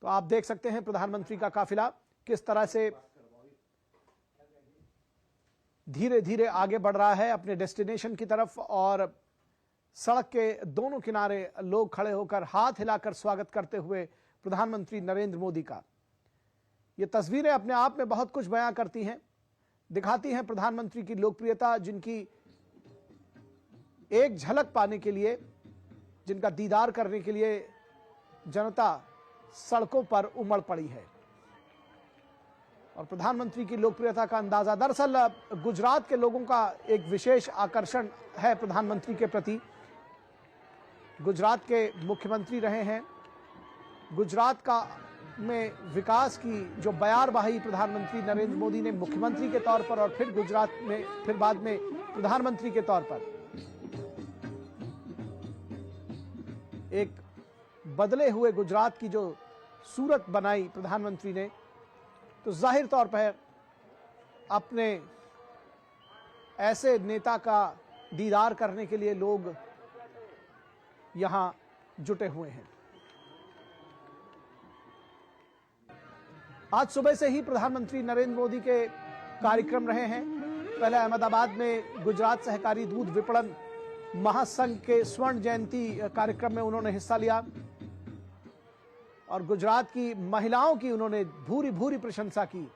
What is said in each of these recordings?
तो आप देख सकते हैं प्रधानमंत्री का काफिला किस तरह से धीरे धीरे आगे बढ़ रहा है अपने डेस्टिनेशन की तरफ, और सड़क के दोनों किनारे लोग खड़े होकर हाथ हिलाकर स्वागत करते हुए प्रधानमंत्री नरेंद्र मोदी का। ये तस्वीरें अपने आप में बहुत कुछ बयां करती हैं, दिखाती हैं प्रधानमंत्री की लोकप्रियता, जिनकी एक झलक पाने के लिए, जिनका दीदार करने के लिए जनता सड़कों पर उमड़ पड़ी है। और प्रधानमंत्री की लोकप्रियता का अंदाजा, दरअसल गुजरात के लोगों का एक विशेष आकर्षण है प्रधानमंत्री के प्रति। गुजरात के मुख्यमंत्री रहे हैं, गुजरात का में विकास की जो बयारबाही प्रधानमंत्री नरेंद्र मोदी ने मुख्यमंत्री के तौर पर और फिर गुजरात में, फिर बाद में प्रधानमंत्री के तौर पर एक बदले हुए गुजरात की जो सूरत बनाई प्रधानमंत्री ने, तो जाहिर तौर पर अपने ऐसे नेता का दीदार करने के लिए लोग यहां जुटे हुए हैं। आज सुबह से ही प्रधानमंत्री नरेंद्र मोदी के कार्यक्रम रहे हैं। पहले अहमदाबाद में गुजरात सहकारी दूध विपणन महासंघ के स्वर्ण जयंती कार्यक्रम में उन्होंने हिस्सा लिया और गुजरात की महिलाओं की उन्होंने भूरी भूरी प्रशंसा की,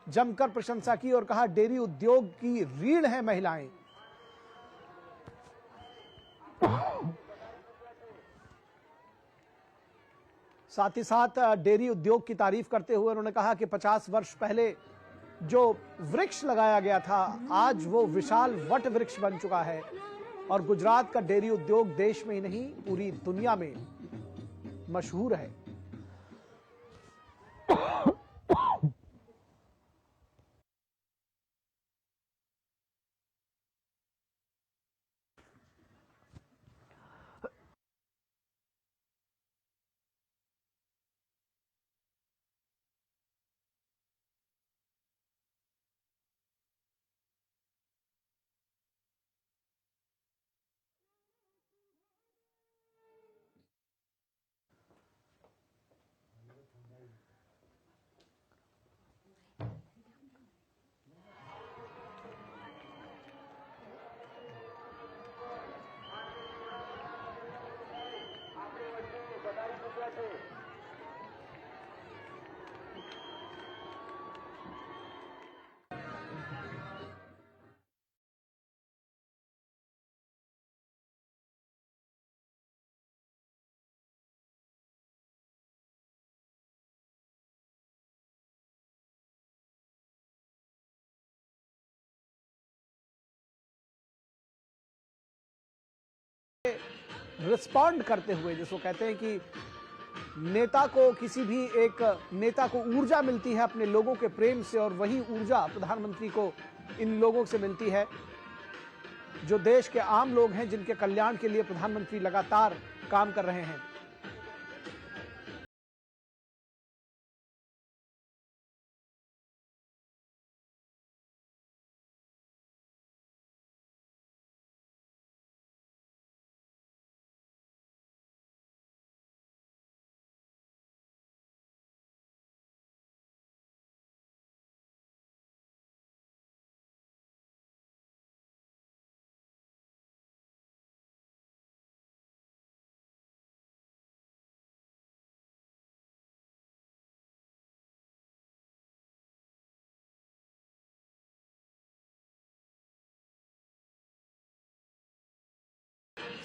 जमकर प्रशंसा की और कहा डेयरी उद्योग की रीढ़ है महिलाएं। साथ ही साथ डेयरी उद्योग की तारीफ करते हुए उन्होंने कहा कि 50 वर्ष पहले जो वृक्ष लगाया गया था, आज वो विशाल वट वृक्ष बन चुका है और गुजरात का डेयरी उद्योग देश में ही नहीं पूरी दुनिया में मशहूर है। रिस्पॉन्ड करते हुए, जिसको कहते हैं कि नेता को, किसी भी एक नेता को ऊर्जा मिलती है अपने लोगों के प्रेम से, और वही ऊर्जा प्रधानमंत्री को इन लोगों से मिलती है जो देश के आम लोग हैं, जिनके कल्याण के लिए प्रधानमंत्री लगातार काम कर रहे हैं।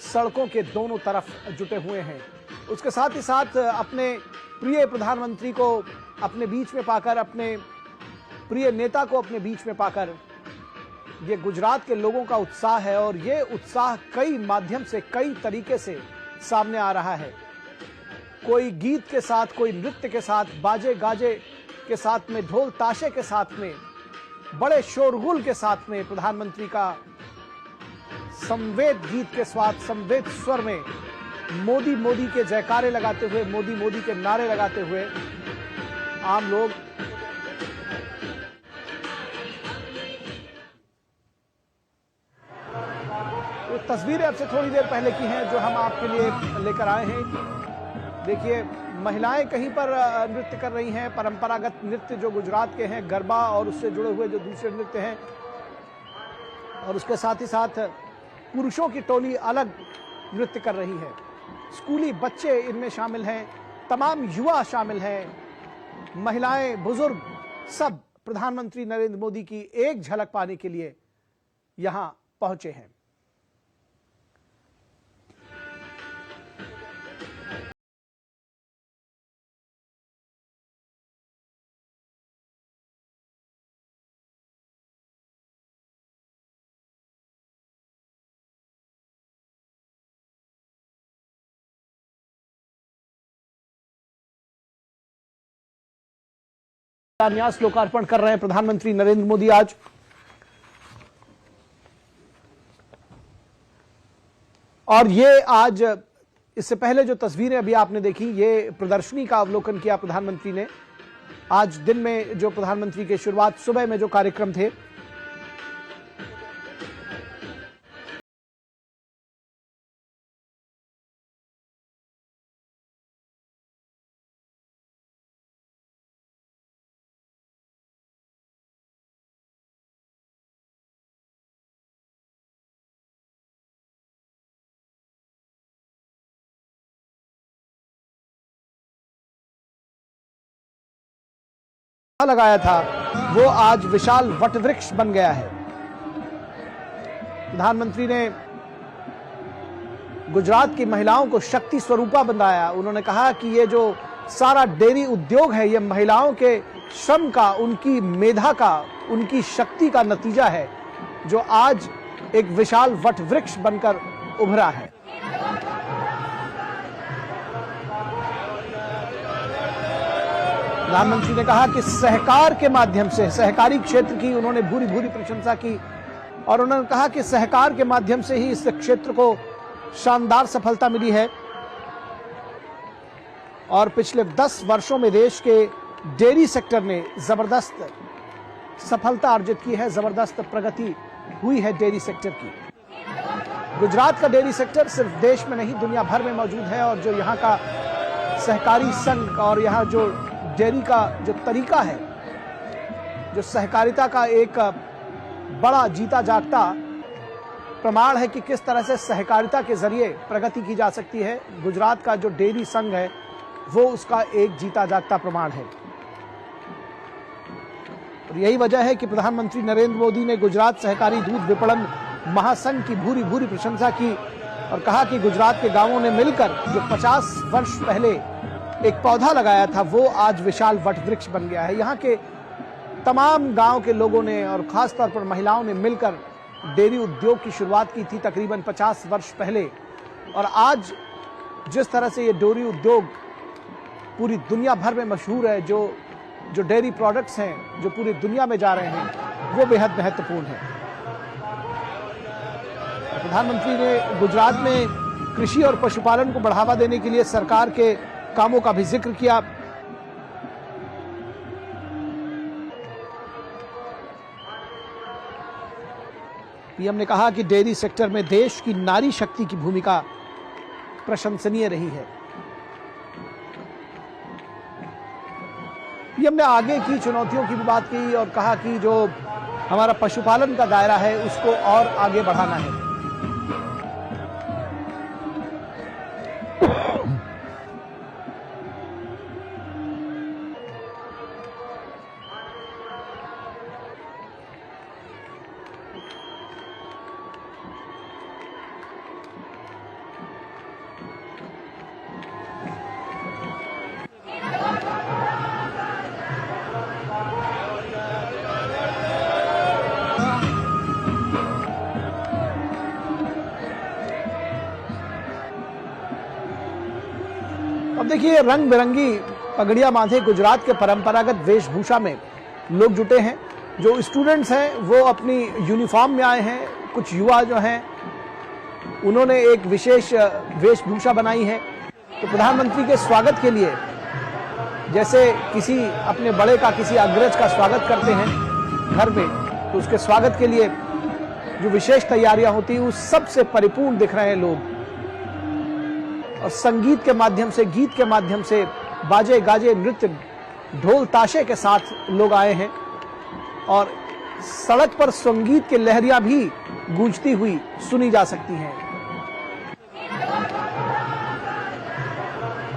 सड़कों के दोनों तरफ जुटे हुए हैं। उसके साथ ही साथ अपने प्रिय प्रधानमंत्री को अपने बीच में पाकर, अपने प्रिय नेता को अपने बीच में पाकर, ये गुजरात के लोगों का उत्साह है और ये उत्साह कई माध्यम से, कई तरीके से सामने आ रहा है। कोई गीत के साथ, कोई नृत्य के साथ, बाजे गाजे के साथ में, ढोल ताशे के साथ में, बड़े शोरगुल के साथ में प्रधानमंत्री का संवेद गीत के साथ, संवेद स्वर में मोदी मोदी के जयकारे लगाते हुए, मोदी मोदी के नारे लगाते हुए आम लोग तस्वीरें अब से थोड़ी देर पहले की हैं जो हम आपके लिए लेकर आए हैं। देखिए महिलाएं कहीं पर नृत्य कर रही हैं, परंपरागत नृत्य जो गुजरात के हैं, गरबा और उससे जुड़े हुए जो दूसरे नृत्य हैं, और उसके साथ ही साथ पुरुषों की टोली अलग नृत्य कर रही है। स्कूली बच्चे इनमें शामिल हैं, तमाम युवा शामिल हैं, महिलाएं, बुजुर्ग सब प्रधानमंत्री नरेंद्र मोदी की एक झलक पाने के लिए यहां पहुंचे हैं। न्यास लोकार्पण कर रहे हैं प्रधानमंत्री नरेंद्र मोदी आज। और ये आज, इससे पहले जो तस्वीरें अभी आपने देखी, ये प्रदर्शनी का अवलोकन किया प्रधानमंत्री ने। आज दिन में जो प्रधानमंत्री के शुरुआत सुबह में जो कार्यक्रम थे, लगाया था, वो आज विशाल वटवृक्ष बन गया है। प्रधानमंत्री ने गुजरात की महिलाओं को शक्ति स्वरूपा बनाया। उन्होंने कहा कि ये जो सारा डेयरी उद्योग है, ये महिलाओं के श्रम का, उनकी मेधा का, उनकी शक्ति का नतीजा है, जो आज एक विशाल वटवृक्ष बनकर उभरा है। प्रधानमंत्री ने कहा कि सहकार के माध्यम से, सहकारी क्षेत्र की उन्होंने भूरी भूरी प्रशंसा की, और उन्होंने कहा कि सहकार के माध्यम से ही इस क्षेत्र को शानदार सफलता मिली है। और पिछले 10 वर्षों में देश के डेयरी सेक्टर ने जबरदस्त सफलता अर्जित की है, जबरदस्त प्रगति हुई है डेयरी सेक्टर की। गुजरात का डेयरी सेक्टर सिर्फ देश में नहीं, दुनिया भर में मौजूद है। और जो यहाँ का सहकारी संघ और यहाँ जो डेयरी का जो तरीका है, जो सहकारिता का एक बड़ा जीता जागता प्रमाण है कि किस तरह से सहकारिता के जरिए प्रगति की जा सकती है। गुजरात का जो डेयरी संघ है वो उसका एक जीता जागता प्रमाण है। और यही वजह है कि प्रधानमंत्री नरेंद्र मोदी ने गुजरात सहकारी दूध विपणन महासंघ की भूरी भूरी प्रशंसा की और कहा कि गुजरात के गांवों ने मिलकर जो 50 वर्ष पहले एक पौधा लगाया था, वो आज विशाल वटवृक्ष बन गया है। यहाँ के तमाम गांव के लोगों ने और खासतौर पर महिलाओं ने मिलकर डेयरी उद्योग की शुरुआत की थी तकरीबन 50 वर्ष पहले। और आज जिस तरह से ये डेयरी उद्योग पूरी दुनिया भर में मशहूर है, जो डेयरी प्रोडक्ट्स हैं जो पूरी दुनिया में जा रहे हैं, वो बेहद महत्वपूर्ण है। प्रधानमंत्री ने गुजरात में कृषि और पशुपालन को बढ़ावा देने के लिए सरकार के कामों का भी जिक्र किया। पीएम ने कहा कि डेयरी सेक्टर में देश की नारी शक्ति की भूमिका प्रशंसनीय रही है। पीएम ने आगे की चुनौतियों की भी बात की और कहा कि जो हमारा पशुपालन का दायरा है उसको और आगे बढ़ाना है। अब देखिए, रंग बिरंगी पगड़ियां बांधे गुजरात के परंपरागत वेशभूषा में लोग जुटे हैं। जो स्टूडेंट्स हैं वो अपनी यूनिफॉर्म में आए हैं, कुछ युवा जो हैं उन्होंने एक विशेष वेशभूषा बनाई है। तो प्रधानमंत्री के स्वागत के लिए जैसे किसी अपने बड़े का, किसी अग्रज का स्वागत करते हैं घर में, तो उसके स्वागत के लिए जो विशेष तैयारियां होती हैं उस सबसे परिपूर्ण दिख रहे हैं लोग। और संगीत के माध्यम से, गीत के माध्यम से बाजे गाजे नृत्य ढोल ताशे के साथ लोग आए हैं और सड़क पर संगीत की लहरियां भी गूंजती हुई सुनी जा सकती हैं।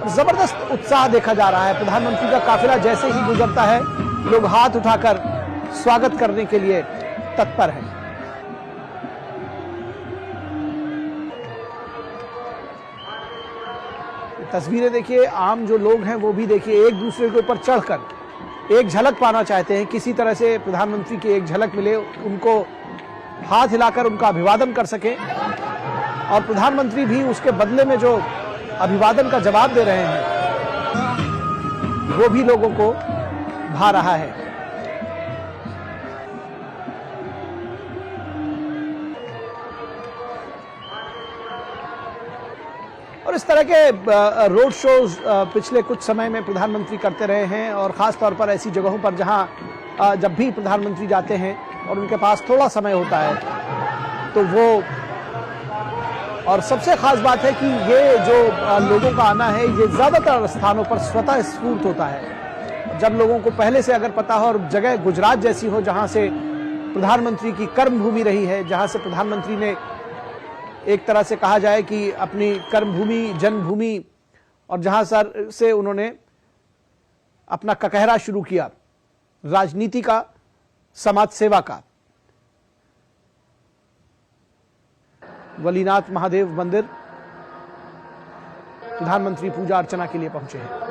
जबरदस्त उत्साह देखा जा रहा है। प्रधानमंत्री का काफिला जैसे ही गुजरता है, लोग हाथ उठाकर स्वागत करने के लिए तत्पर हैं। तस्वीरें देखिए, आम जो लोग हैं वो भी देखिए एक दूसरे के ऊपर चढ़कर एक झलक पाना चाहते हैं, किसी तरह से प्रधानमंत्री की एक झलक मिले, उनको हाथ हिलाकर उनका अभिवादन कर सके और प्रधानमंत्री भी उसके बदले में जो अभिवादन का जवाब दे रहे हैं वो भी लोगों को भा रहा है। और इस तरह के रोड शोज पिछले कुछ समय में प्रधानमंत्री करते रहे हैं और खास तौर पर ऐसी जगहों पर जहां जब भी प्रधानमंत्री जाते हैं और उनके पास थोड़ा समय होता है तो वो, और सबसे खास बात है कि ये जो लोगों का आना है ये ज्यादातर स्थानों पर स्वतः स्फूर्त होता है। जब लोगों को पहले से अगर पता हो और जगह गुजरात जैसी हो जहां से प्रधानमंत्री की कर्मभूमि रही है, जहां से प्रधानमंत्री ने एक तरह से कहा जाए कि अपनी कर्मभूमि, जन्मभूमि, और जहां से उन्होंने अपना ककहरा शुरू किया राजनीति का, समाज सेवा का। वलीनाथ महादेव मंदिर प्रधानमंत्री पूजा अर्चना के लिए पहुंचे हैं।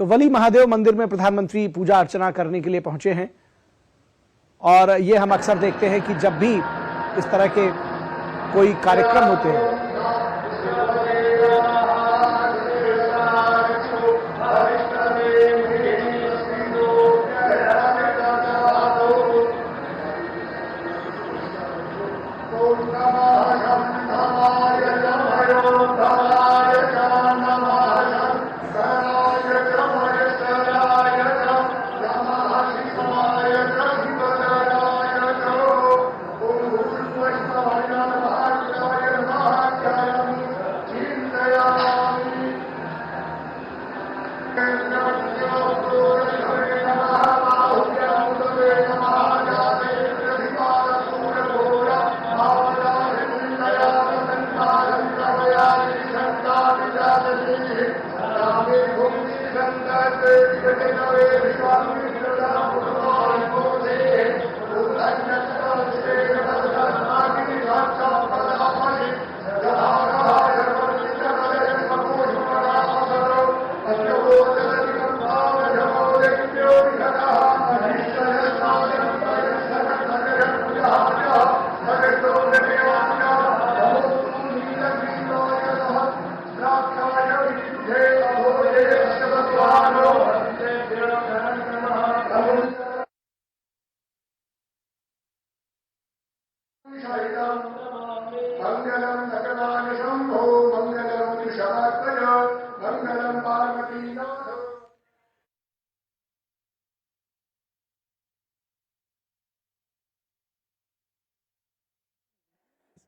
तो वली महादेव मंदिर में प्रधानमंत्री पूजा अर्चना करने के लिए पहुंचे हैं और ये हम अक्सर देखते हैं कि जब भी इस तरह के कोई कार्यक्रम होते हैं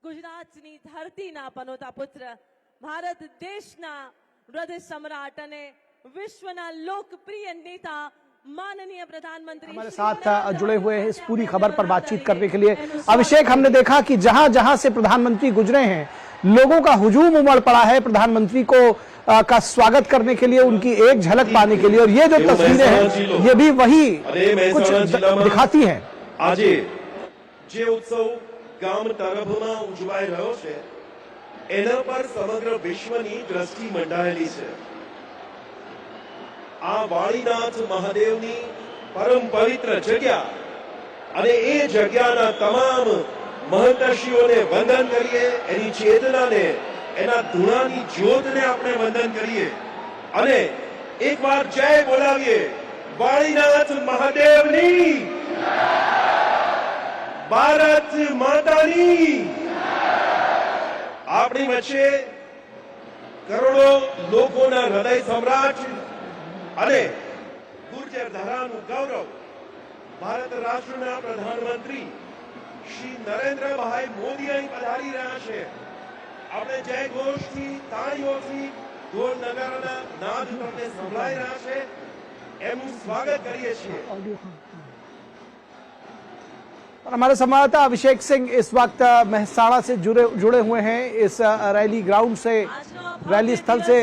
ગુજરાતની ધરતીના પનોતા પુત્ર, ભારત દેશના હૃદય સમ્રાટ અને વિશ્વના લોકપ્રિય नेता माननीय प्रधानमंत्री हमारे साथ जुड़े हुए हैं इस पूरी खबर पर बातचीत करने के लिए। अभिषेक, हमने देखा कि जहां जहां से प्रधानमंत्री गुजरे हैं लोगों का हुजूम उमड़ पड़ा है प्रधानमंत्री को का स्वागत करने के लिए, उनकी एक झलक पाने के लिए। और ये जो तस्वीरें हैं ये भी वही कुछ दिखाती हैं। आज जे उत्सव गाम तरफમાં ઉજવાઈ રહ્યો છે એના પર સમગ્ર વિશ્વની દ્રષ્ટિ મંડાયેલી છે। આ વાળીનાથ મહાદેવની પરમ પવિત્ર જગ્યા અને એ જગ્યાના તમામ મહંતશ્રીઓને વંદન કરીએ, એની ચેતનાને, એના ધૂણાની જ્યોતને આપણે વંદન કરીએ અને એકવાર જય બોલાવીએ વાળીનાથ મહાદેવની, ભારત માતાની। આપણી વચ્ચે કરોડો લોકોના હૃદય સમ્રાટ અને ગુર્જર ધારાનું ગૌરવ ભારત રાષ્ટ્રના પ્રધાનમંત્રી શ્રી નરેન્દ્રભાઈ મોદી અહીં પધારી રહ્યા છે। આપણે જય ઘોષથી, તાળીઓથી, ઢોલ નગારાના નાદ તમને સંભળાઈ રહ્યા છે, એમનું સ્વાગત કરીએ છીએ। और हमारे संवाददाता अभिषेक सिंह इस वक्त मेहसाणा से जुड़े हुए हैं इस रैली ग्राउंड से, रैली स्थल से।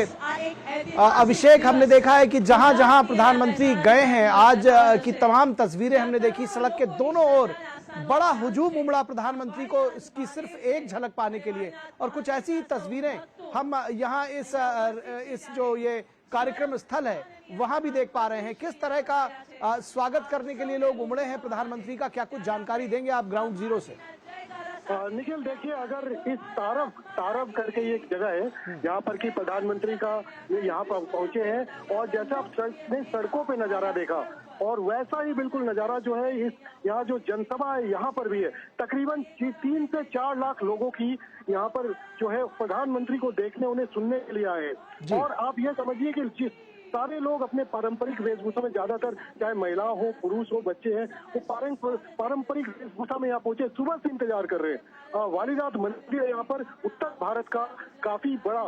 अभिषेक, हमने देखा है कि जहां जहां प्रधानमंत्री गए हैं आज की तमाम तस्वीरें हमने देखी, सड़क के दोनों ओर बड़ा हुजूम उमड़ा प्रधानमंत्री को इसकी सिर्फ एक झलक पाने के लिए। और कुछ ऐसी तस्वीरें हम यहाँ इस जो ये कार्यक्रम स्थल है वहां भी देख पा रहे हैं। किस तरह का स्वागत करने के लिए लोग उमड़े हैं प्रधानमंत्री का, क्या कुछ जानकारी देंगे आप ग्राउंड जीरो से? निखिल, देखिए, अगर इस तारब करके ये एक जगह है जहाँ पर कि प्रधानमंत्री का यहाँ पर पहुंचे हैं और जैसा आप सड़कों पे नजारा देखा और वैसा ही बिल्कुल नजारा जो है इस यहाँ जो जनसभा है यहाँ पर भी है। तकरीबन 3 से 4 लाख लोगों की यहाँ पर जो है प्रधानमंत्री को देखने, उन्हें सुनने के लिए आए हैं। और आप ये समझिए कि सारे लोग अपने पारंपरिक वेशभूषा में, ज्यादातर चाहे महिला हो, पुरुष हो, बच्चे हैं, वो पारंपरिक वेशभूषा में यहाँ पहुंचे, सुबह से इंतजार कर रहे हैं। वालीनाथ मंदिर यहाँ पर उत्तर भारत का काफी बड़ा,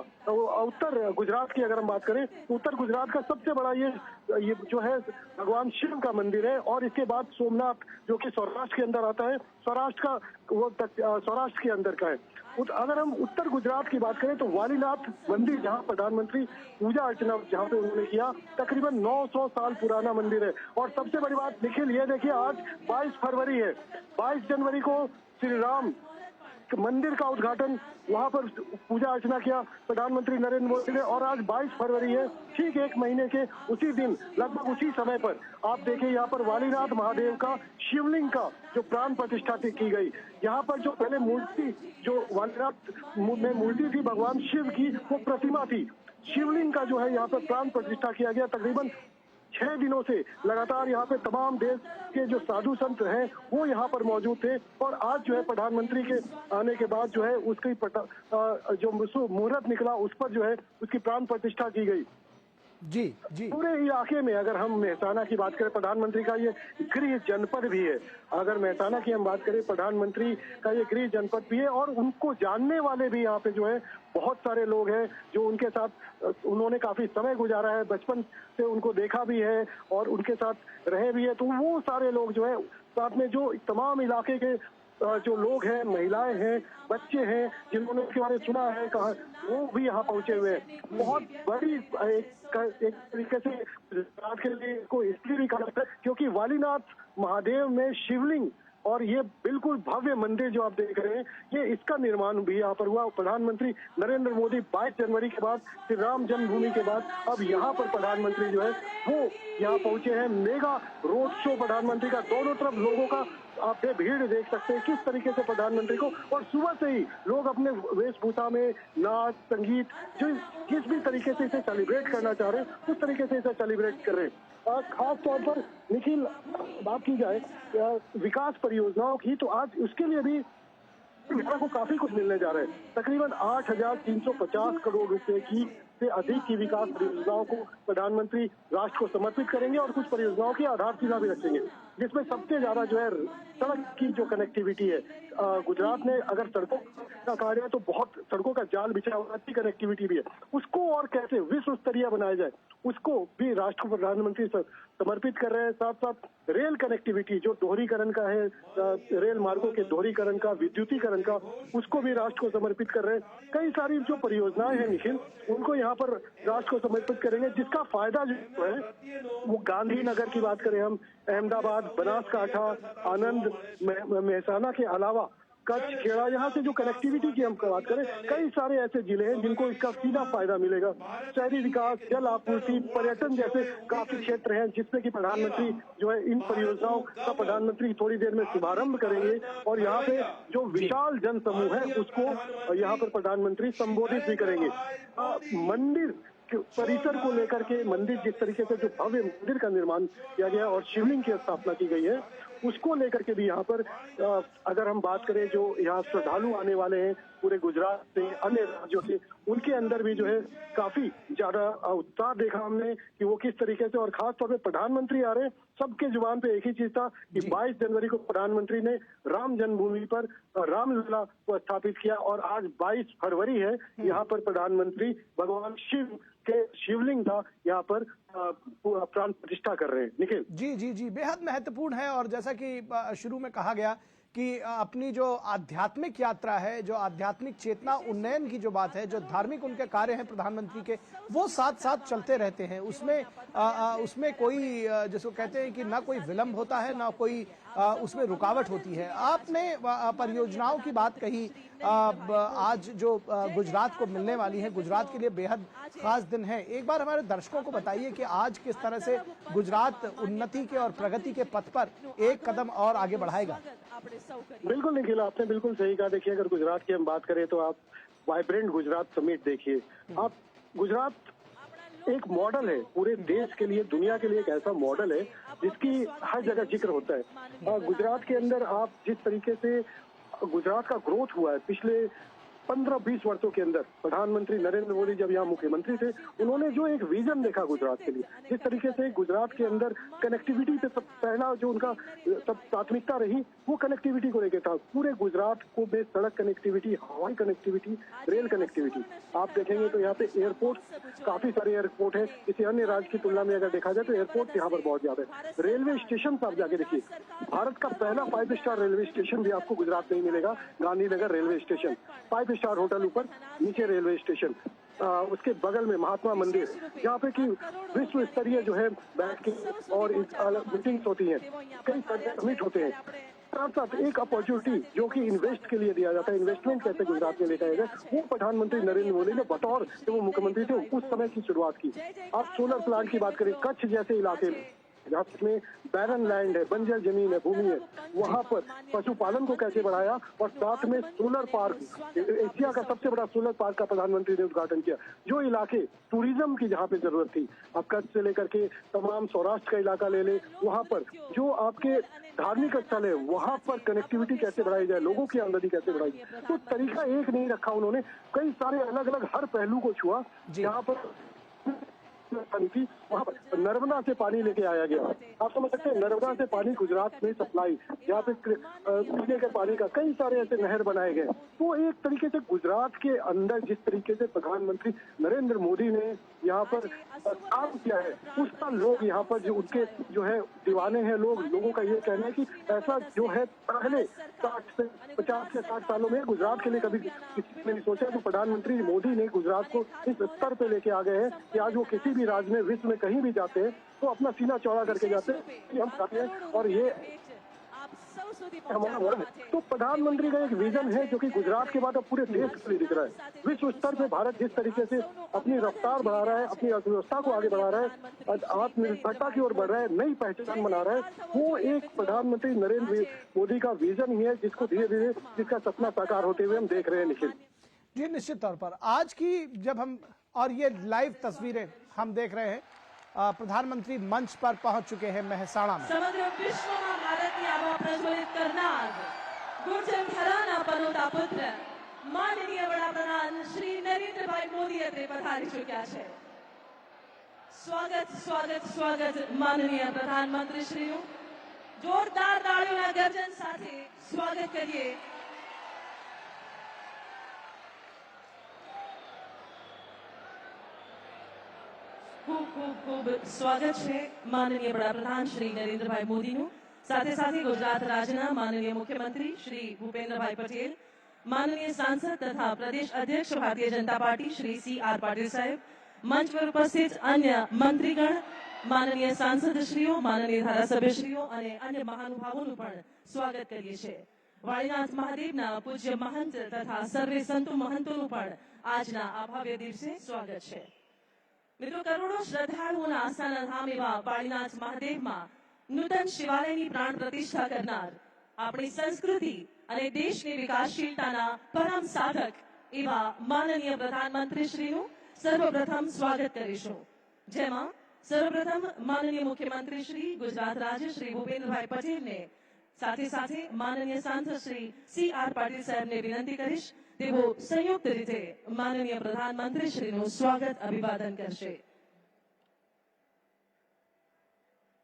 उत्तर गुजरात की अगर हम बात करें तो उत्तर गुजरात का सबसे बड़ा ये जो है भगवान शिव का मंदिर है। और इसके बाद सोमनाथ जो कि सौराष्ट्र के अंदर आता है, सौराष्ट्र के अंदर का है। अगर हम उत्तर गुजरात की बात करें तो वालीनाथ मंदिर जहां प्रधानमंत्री पूजा अर्चना जहां पे उन्होंने किया, तकरीबन 900 साल पुराना मंदिर है। और सबसे बड़ी बात निखिल ये देखिए, आज 22 फरवरी है, 22 जनवरी को श्री राम मंदिर का उद्घाटन, वहां पर पूजा अर्चना किया प्रधानमंत्री नरेंद्र मोदी ने। और आज 22 फरवरी है, ठीक 1 महीने के उसी दिन, लगभग उसी समय पर आप देखिए यहाँ पर वालीनाथ महादेव का शिवलिंग का जो प्राण प्रतिष्ठा की गई। यहाँ पर जो पहले मूर्ति, जो वालीनाथ में मूर्ति थी भगवान शिव की, वो प्रतिमा थी। शिवलिंग का जो है यहाँ पर प्राण प्रतिष्ठा किया गया। तकरीबन 6 दिनों से लगातार यहाँ पे तमाम देश के जो साधु संत हैं वो यहाँ पर मौजूद थे। और आज जो है प्रधानमंत्री के आने के बाद जो है उसकी जो मुहूर्त निकला, उस पर जो है उसकी प्राण प्रतिष्ठा की गई। जी जी, पूरे इलाके में अगर हम मेहसाना की बात करें, प्रधानमंत्री का ये गृह जनपद भी है। अगर मेहसाना की हम बात करें, प्रधानमंत्री का ये गृह जनपद भी है। और उनको जानने वाले भी यहाँ पे जो है बहुत सारे लोग हैं जो उनके साथ उन्होंने काफी समय गुजारा है, बचपन से उनको देखा भी है और उनके साथ रहे भी है। तो वो सारे लोग जो है साथ में जो तमाम इलाके के जो लोग हैं, महिलाएं हैं, बच्चे हैं, जिन्होंने उसके बारे में सुना है, कहा, वो भी यहाँ पहुंचे हुए हैं। बहुत बड़ी एक तरीके से गुजरात के लिए को इसलिए भी कहा जाता है क्योंकि वालीनाथ महादेव में शिवलिंग और ये बिल्कुल भव्य मंदिर जो आप देख रहे हैं, ये इसका निर्माण भी यहाँ पर हुआ। प्रधानमंत्री नरेंद्र मोदी 22 जनवरी के बाद, श्री राम जन्मभूमि के बाद, अब यहाँ पर प्रधानमंत्री जो है वो यहाँ पहुंचे हैं। मेगा रोड शो प्रधानमंत्री का, दोनों तरफ लोगों का आप भीड़ देख सकते हैं किस तरीके से प्रधानमंत्री को। और सुबह से ही लोग अपने वेशभूषा में नाच, संगीत, जो जिस भी तरीके से इसे सेलिब्रेट करना चाह रहे हैं उस तरीके से इसे सेलिब्रेट कर रहे हैं। और खास तौर पर निखिल, बात की जाए विकास परियोजनाओं की, तो आज उसके लिए भी बिहार को काफी कुछ मिलने जा रहा है। तकरीबन 8,350 करोड़ रुपए की से अधिक की विकास परियोजनाओं को प्रधानमंत्री राष्ट्र को समर्पित करेंगे और कुछ परियोजनाओं की आधारशिला भी रखेंगे। जिसमें सबसे ज्यादा जो है सड़क की जो कनेक्टिविटी है, गुजरात में अगर सड़कों का कार्य है तो बहुत सड़कों का जाल बिछा हुआ, अच्छी कनेक्टिविटी भी है, उसको और कैसे विश्व स्तरीय बनाया जाए उसको भी राष्ट्र को प्रधानमंत्री समर्पित कर रहे हैं। साथ साथ रेल कनेक्टिविटी जो दोहरीकरण का है, रेल मार्गों के दोहरीकरण का, विद्युतीकरण का, उसको भी राष्ट्र को समर्पित कर रहे हैं। कई सारी जो परियोजनाएं हैं निखिल, उनको यहाँ पर राष्ट्र को समर्पित करेंगे, जिसका फायदा जो है वो गांधीनगर की बात करें हम, अहमदाबाद, बनासकांठा, आनंद, मेहसाना के अलावा कच्छ, खेड़ा, यहाँ से जो कनेक्टिविटी की हम बात करें, कई सारे ऐसे जिले हैं जिनको इसका सीधा फायदा मिलेगा। शहरी विकास, जल आपूर्ति, पर्यटन जैसे काफी क्षेत्र हैं जिसमें कि प्रधानमंत्री जो है इन परियोजनाओं का प्रधानमंत्री थोड़ी देर में शुभारंभ करेंगे और यहाँ पे जो विशाल जन समूह है उसको यहाँ पर प्रधानमंत्री संबोधित भी करेंगे। मंदिर परिसर को लेकर के, मंदिर जिस तरीके से जो भव्य मंदिर का निर्माण किया गया और शिवलिंग की स्थापना की गई है, उसको लेकर के भी यहाँ पर अगर हम बात करें, जो यहाँ श्रद्धालु आने वाले हैं पूरे गुजरात से, अन्य राज्यों से, उनके अंदर भी जो है काफी ज्यादा उत्साह देखा हमने कि वो किस तरीके से, और खास तौर पे प्रधानमंत्री आ रहे हैं, सबके जुबान पे एक ही चीज था कि 22 जनवरी को प्रधानमंत्री ने राम जन्मभूमि पर रामलला को स्थापित किया और आज 22 फरवरी है, यहाँ पर प्रधानमंत्री भगवान शिव के शिवलिंग का यहाँ पर प्राण प्रतिष्ठा कर रहे हैं। निखिल जी जी जी, बेहद महत्वपूर्ण है। और जैसा कि शुरू में कहा गया कि अपनी जो आध्यात्मिक यात्रा है, जो आध्यात्मिक चेतना उन्नयन की जो बात है, जो धार्मिक उनके कार्य हैं प्रधानमंत्री के, वो साथ साथ चलते रहते हैं। उसमें कोई जिसको कहते हैं कि ना कोई विलंब होता है, ना कोई उसमें रुकावट होती है। आपने परियोजनाओं की बात कही, आज जो गुजरात को मिलने वाली है, गुजरात के लिए बेहद खास दिन है। एक बार हमारे दर्शकों को बताइए कि आज किस तरह से गुजरात उन्नति के और प्रगति के पथ पर एक कदम और आगे बढ़ाएगा। बिल्कुल निखिल, आपने बिल्कुल सही कहा। देखिए, अगर गुजरात की हम बात करें तो आप वाइब्रेंट गुजरात समिट देखिए। आप गुजरात एक मॉडल है पूरे देश के लिए, दुनिया के लिए एक ऐसा मॉडल है जिसकी हर जगह जिक्र होता है। गुजरात के अंदर आप जिस तरीके से गुजरात का ग्रोथ हुआ है पिछले 15-20 वर्षों के अंदर, प्रधानमंत्री नरेंद्र मोदी जब यहाँ मुख्यमंत्री थे, उन्होंने जो एक विजन देखा गुजरात के लिए, जिस तरीके से गुजरात के अंदर कनेक्टिविटी पे सब पहला जो उनका सब प्राथमिकता रही वो कनेक्टिविटी को लेकर था। पूरे गुजरात को में सड़क कनेक्टिविटी, हवाई कनेक्टिविटी, रेल कनेक्टिविटी। आप देखेंगे तो यहाँ पे एयरपोर्ट, काफी सारे एयरपोर्ट है, किसी अन्य राज्य की तुलना में अगर देखा जाए तो एयरपोर्ट यहाँ पर बहुत ज्यादा है। रेलवे स्टेशन आप जाके देखिए, भारत का पहला 5 स्टार रेलवे स्टेशन भी आपको गुजरात में ही मिलेगा, Gandhinagar railway station. 5 star hotel ऊपर, नीचे रेलवे स्टेशन, उसके बगल में महात्मा मंदिर, जहाँ पे कि विश्व स्तरीय जो है बैठ के और मीटिंग्स होती हैं, कई सारे समिट होते हैं। साथ साथ एक अपॉर्चुनिटी जो कि इन्वेस्ट के लिए दिया जाता है, इन्वेस्टमेंट कैसे गुजरात में लेकर आएगा, वो प्रधानमंत्री नरेंद्र मोदी ने बतौर जब वो मुख्यमंत्री थे उस समय की शुरुआत की। आप सोलर प्लांट की बात करें, कच्छ जैसे इलाके में जहाँ में बैरन लैंड है, बंजर जमीन है, भूमि है, वहाँ पर पशुपालन को कैसे बढ़ाया, और साथ में सोलर पार्क, एशिया का सबसे बड़ा सोलर पार्क का प्रधानमंत्री ने उद्घाटन किया। जो इलाके टूरिज्म की जहाँ पे जरूरत थी, अब कच्छ से लेकर के तमाम सौराष्ट्र का इलाका ले ले, वहाँ पर जो आपके धार्मिक स्थल है वहाँ पर कनेक्टिविटी कैसे बढ़ाई जाए, लोगों की आमदनी कैसे बढ़ाई जाए, तो तरीका एक नहीं रखा उन्होंने, कई सारे अलग अलग हर पहलू को छुआ। जहाँ पर थी वहाँ पर नर्मदा से पानी लेके आया गया। आप समझ सकते हैं, नर्मदा से पानी गुजरात में सप्लाई, यहाँ पे पीने के पानी का कई सारे ऐसे नहर बनाए गए। तो एक तरीके से गुजरात के अंदर जिस तरीके से प्रधानमंत्री नरेंद्र मोदी ने यहाँ पर काम किया है, उसका लोग यहाँ पर जो उनके जो है दीवाने हैं लोगों का ये कहना है कि ऐसा जो है पहले 50 से 60 सालों में गुजरात के लिए कभी किसी ने नहीं सोचा। तो प्रधानमंत्री मोदी ने गुजरात को इस स्तर पे लेके आ गए हैं कि आज वो किसी भी राज्य में, विश्व में कहीं भी जाते हैं तो अपना सीना चौड़ा करके जाते हैं कि हम चाहते हैं, और ये हमारा मॉडल है। तो प्रधानमंत्री का एक विजन है जो कि गुजरात के बाद अब पूरे देश के लिए दिख रहा है। विश्व स्तर पे भारत जिस तरीके से अपनी रफ्तार बढ़ा रहा है, अपनी अर्थव्यवस्था को आगे बढ़ा रहा है, आत्मनिर्भरता की ओर बढ़ रहा है, नई पहचान बना रहा है, वो एक प्रधानमंत्री नरेंद्र मोदी का विजन ही है, जिसको धीरे धीरे जिसका सपना साकार होते हुए हम देख रहे हैं। निखिल जी, निश्चित तौर पर आज की जब हम, और ये लाइव तस्वीरें हम देख रहे हैं, प्रधानमंत्री मंच पर पहुंच चुके हैं मेहसाणा में। समग्र विश्व में भारत की आभा प्रज्वलित करनार गुर्जर घराना पनोता पुत्र माननीय वडाप्रधान श्री नरेंद्रभाई मोदी અત્રે પધારી ચૂક્યા છે। સ્વાગત સ્વાગત સ્વાગત માનનીય પ્રધાનમંત્રી શ્રીનું। જોરદાર તાળીઓના ગર્જન સાથે સ્વાગત કરીએ ખૂબ ખૂબ ખૂબ સ્વાગત છે માનનીય વડાપ્રધાન શ્રી નરેન્દ્રભાઈ મોદીનું સાથે સાથે ગુજરાત રાજ્યના માનનીય મુખ્યમંત્રી શ્રી ભૂપેન્દ્રભાઈ પટેલ माननीय सांसद तथा प्रदेश अध्यक्ष भारतीय जनता पार्टी श्री सी.आर. पाटिल साहेब, मंच पर उपस्थित अन्य मंत्रीगण, माननीय सांसदश्रीओ, माननीय धारासभ्यश्रीओ અને અન્ય મહાનુભાવોનું પણ સ્વાગત કરીએ છીએ. વાળીનાથ મહાદેવના પૂજ્ય મહંત તથા સર્વે સંતો મહંતોનું પણ આજના આ ભવ્ય દિવસે સ્વાગત છે. મિત્રો, કરોડો શ્રદ્ધાળુઓના આસ્થાના ધામ એવા વાળીનાથ મહાદેવમાં નૂતન શિવાલયની પ્રાણ પ્રતિષ્ઠા કરનાર આપણી સંસ્કૃતિ અને દેશની વિકાસશીલતાના પરમ સાધક એવા માનનીય પ્રધાનમંત્રીશ્રીનું સર્વપ્રથમ સ્વાગત કરીશું, જેમાં સર્વપ્રથમ માનનીય મુખ્યમંત્રી શ્રી ગુજરાત રાજ્ય શ્રી ભૂપેન્દ્રભાઈ પટેલને સાથે સાથે માનનીય સાંસદ શ્રી सी.आर. પાટીલ સાહેબને વિનંતી કરીશ તેઓ સંયુક્ત રીતે માનનીય પ્રધાનમંત્રીશ્રીનું સ્વાગત અભિવાદન કરશે.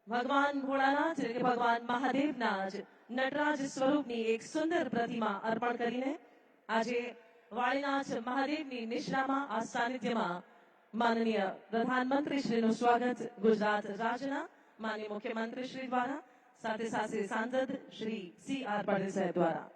ભગવાન ભોળાનાથ એટલે કે ભગવાન મહાદેવના જ નટરાજ સ્વરૂપની એક સુંદર પ્રતિમા અર્પણ કરીને આજે વાળીનાથ મહાદેવની નિશ્રામાં આ સાનિધ્યમાં માનનીય પ્રધાનમંત્રીશ્રીનું સ્વાગત ગુજરાત રાજ્યના માનનીય મુખ્યમંત્રીશ્રી દ્વારા સાથે સાથે સાંસદ શ્રી सी.आर. પાટીલ સાહેબ દ્વારા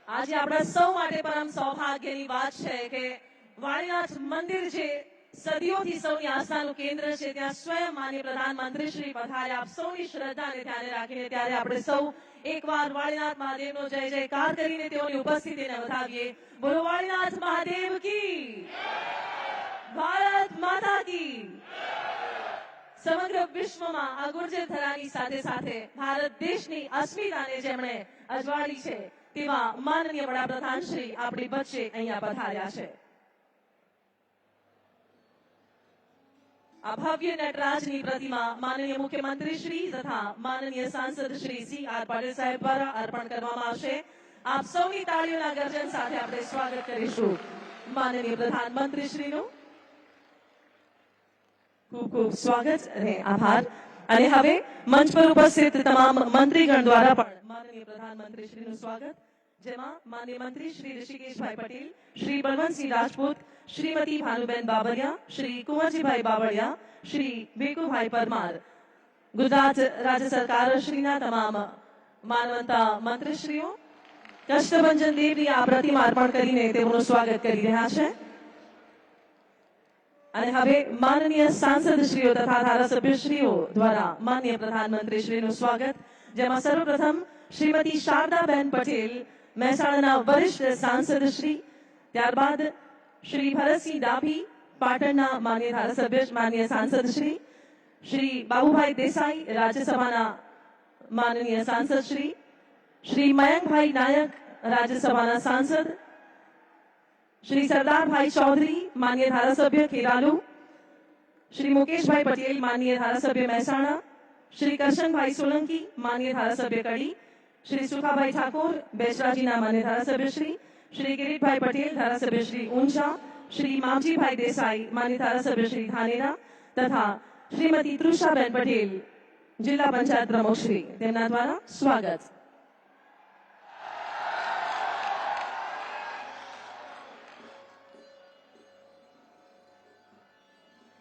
આજે આપણા સૌ માટે પરમ સૌભાગ્યની વાત છે કે વાળીનાથ મંદિર જે સદીઓથી સૌની આસ્થાનું કેન્દ્ર છે ત્યાં સ્વયં માનનીય પ્રધાનમંત્રી શ્રી પધારે આપ સૌની શ્રદ્ધાને ધ્યાને રાખીને ત્યારે આપણે સૌ એકવાર વાળીનાથ મહાદેવનો જય જયકાર કરીને તેઓની ઉપસ્થિતિને વધાવીએ. બોલો વાળીનાથ મહાદેવ की, ભારત માતા की. સમગ્ર વિશ્વમાં આ ગુર્જર ધરાની સાથે સાથે ભારત દેશની અસ્મિતાને જેમણે અજવાળી છે તેવા માનનીય વડાપ્રધાન શ્રી આપણી વચ્ચે અહીંયા પધાર્યા છે. આ ભવ્ય નટરાજની પ્રતિમા માનનીય મુખ્યમંત્રી શ્રી તથા માનનીય સાંસદ શ્રી सी.आर. પાટીલ સાહેબ દ્વારા અર્પણ કરવામાં આવશે. આપ સૌની તાળીઓના ગર્જન સાથે આપણે સ્વાગત કરીશું માનનીય પ્રધાનમંત્રી શ્રીનું. ખૂબ ખૂબ સ્વાગત અને આભાર. અને હવે મંચ પર ઉપસ્થિત તમામ મંત્રીગણ દ્વારા પણ માનનીય પ્રધાનમંત્રીશ્રીનું સ્વાગત, જેમાં માનનીય મંત્રી શ્રી ઋષિકેશભાઈ પટેલ, શ્રી બળવંતસિંહ રાજપૂત, શ્રીમતી ભાનુબેન બાબરિયા, શ્રી કુંવરજીભાઈ બાવળિયા, શ્રી ભીખુભાઈ પરમાર, ગુજરાત રાજ્ય સરકારશ્રીના તમામ માનવંતા મંત્રીશ્રીઓ કષ્ટભંજન દેવની આ પ્રતિમા અર્પણ કરીને તેઓનું સ્વાગત કરી રહ્યા છે. અને હવે માનનીય સાંસદશ્રીઓ તથા ધારાસભ્યશ્રીઓ દ્વારા માનનીય પ્રધાનમંત્રીશ્રીનું સ્વાગત, જેમાં સર્વપ્રથમ શ્રીમતી શારદાબેન પટેલ મહેસાણાના વરિષ્ઠ સાંસદશ્રી, ત્યારબાદ શ્રી ભરતસિંહ ડાભી પાટણના માનનીય ધારાસભ્ય માનનીય સાંસદશ્રી, શ્રી બાબુભાઈ દેસાઈ રાજ્યસભાના માનનીય સાંસદશ્રી, શ્રી મયંકભાઈ નાયક રાજ્યસભાના સાંસદ, श्री सरदार भाई चौधरी माननीय धारासभ्य खेरालू, श्री मुकेश भाई पटेल माननीय धारासभ्य महसाणा, श्री करशन भाई सोलंकी माननीय धारासभ्य कड़ी, श्री सुखा भाई ठाकुर बेचराजीना माननीय धारासभ्य श्री गिरीश भाई पटेल धारासभ्य श्री ऊंझा, श्री मावजी भाई देसाई माननीय धारासभ्य श्री धानेरा तथा श्रीमती तृषाबेन पटेल जिला पंचायत प्रमुख श्री તેમના દ્વારા સ્વાગત.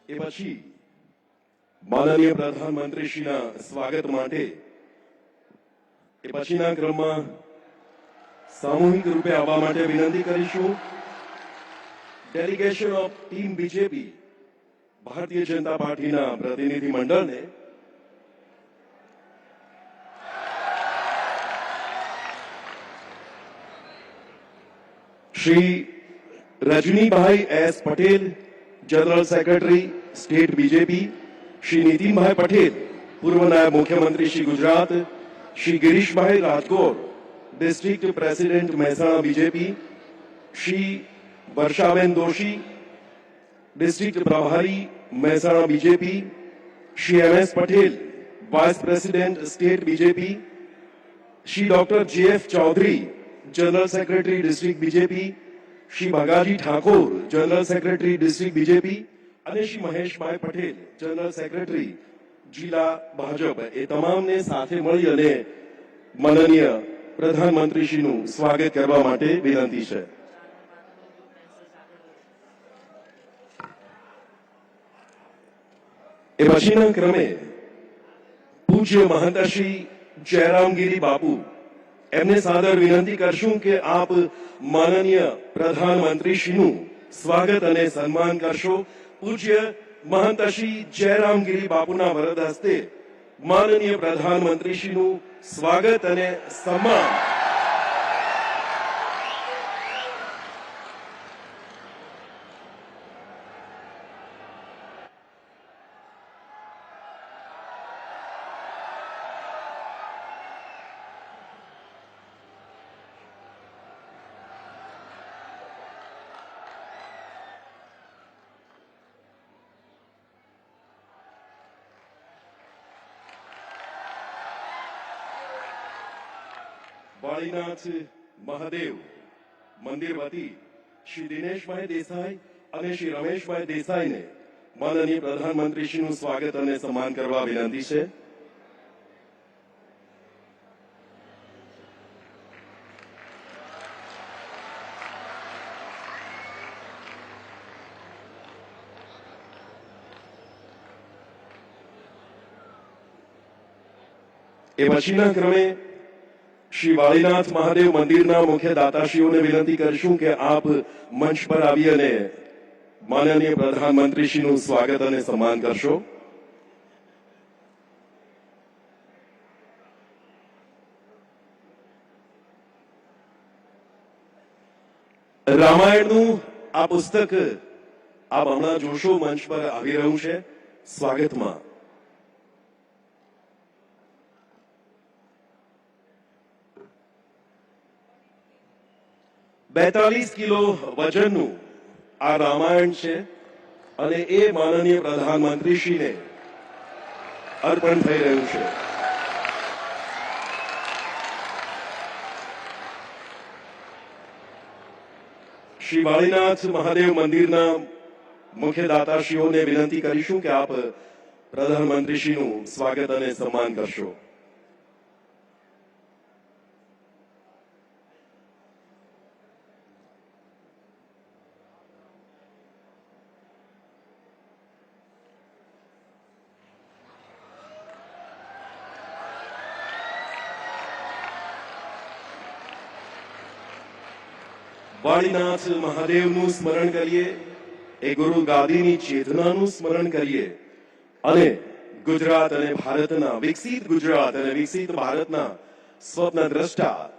એ પછી માનનીય પ્રધાનમંત્રીશ્રીના સ્વાગત માટે એ પછીના ક્રમમાં સામૂહિક રૂપે આવવા માટે વિનંતી કરીશું. Delegation of team BJP Bharatiya Janata પાર્ટીના પ્રતિનિધિ મંડળને Shri Rajnibhai S Patel general secretary state BJP, Shri Nitin भाई पटेल पूर्व नायब मुख्यमंत्री Shri Gujarat, Shri Girish bhai Rajgor district president Mehsana BJP, Shri Varshaben Doshi district प्रभारी Mehsana BJP, Shri MS. Patel vice president state BJP, Shri doctor JF Chaudhary, general secretary district BJP, Shri Bhagaji Thakur, general secretary district BJP અને શ્રી મહેશભાઈ પટેલ, જનરલ સેક્રેટરી જિલ્લા ભાજપ, એ તમામને સાથે મળી અને માનનીય પ્રધાનમંત્રીશ્રીનું સ્વાગત કરવા માટે વિનંતી છે. એ પછીના ક્રમે પૂજ્ય મહંત શ્રી જયરામગીરી બાપુ, એમને સાદર વિનંતી કરશું કે આપ માનનીય પ્રધાનમંત્રીશ્રીનું સ્વાગત અને સન્માન કરશો. પૂજ્ય મહંત શ્રી જયરામગીરી બાપુના વરદ હસ્તે માનનીય પ્રધાનમંત્રીશ્રીનું સ્વાગત અને સન્માન. વાળીનાથ મહાદેવ મંદિર વતી શ્રી દિનેશભાઈ દેસાઈ અને શ્રી રમેશભાઈ દેસાઈને માનનીય પ્રધાનમંત્રીશ્રીનું સ્વાગત અને સન્માન કરવા વિનંતી છે. એ પછીના ક્રમે શ્રી વાળીનાથ મહાદેવ મંદિરના મુખ્ય દાતાશ્રીઓને વિનંતી કરશું કે આપ મંચ પર આવી અને માનનીય પ્રધાનમંત્રીશ્રીનું સ્વાગત અને સન્માન કરશો. રામાયણનું આ પુસ્તક આપ હમણાં જોશો, મંચ પર આવી રહ્યું છે. સ્વાગતમાં 42 કિલો વજનનું આ રામાયણ છે અને એ માનનીય પ્રધાનમંત્રીશ્રીને અર્પણ થઈ રહ્યું છે. શ્રી વાળીનાથ મહાદેવ મંદિરના મુખ્ય દાતાશ્રીઓને વિનંતી કરીશું કે આપ પ્રધાનમંત્રીશ્રીનું સ્વાગત અને સન્માન કરશો. વાળીનાથ મહાદેવનું સ્મરણ કરીએ, એ ગુરુ ગાદીની ચેતનાનું સ્મરણ કરીએ અને ગુજરાત અને ભારતના વિકસિત ગુજરાત અને વિકસિત ભારતના સ્વપ્ન દ્રષ્ટા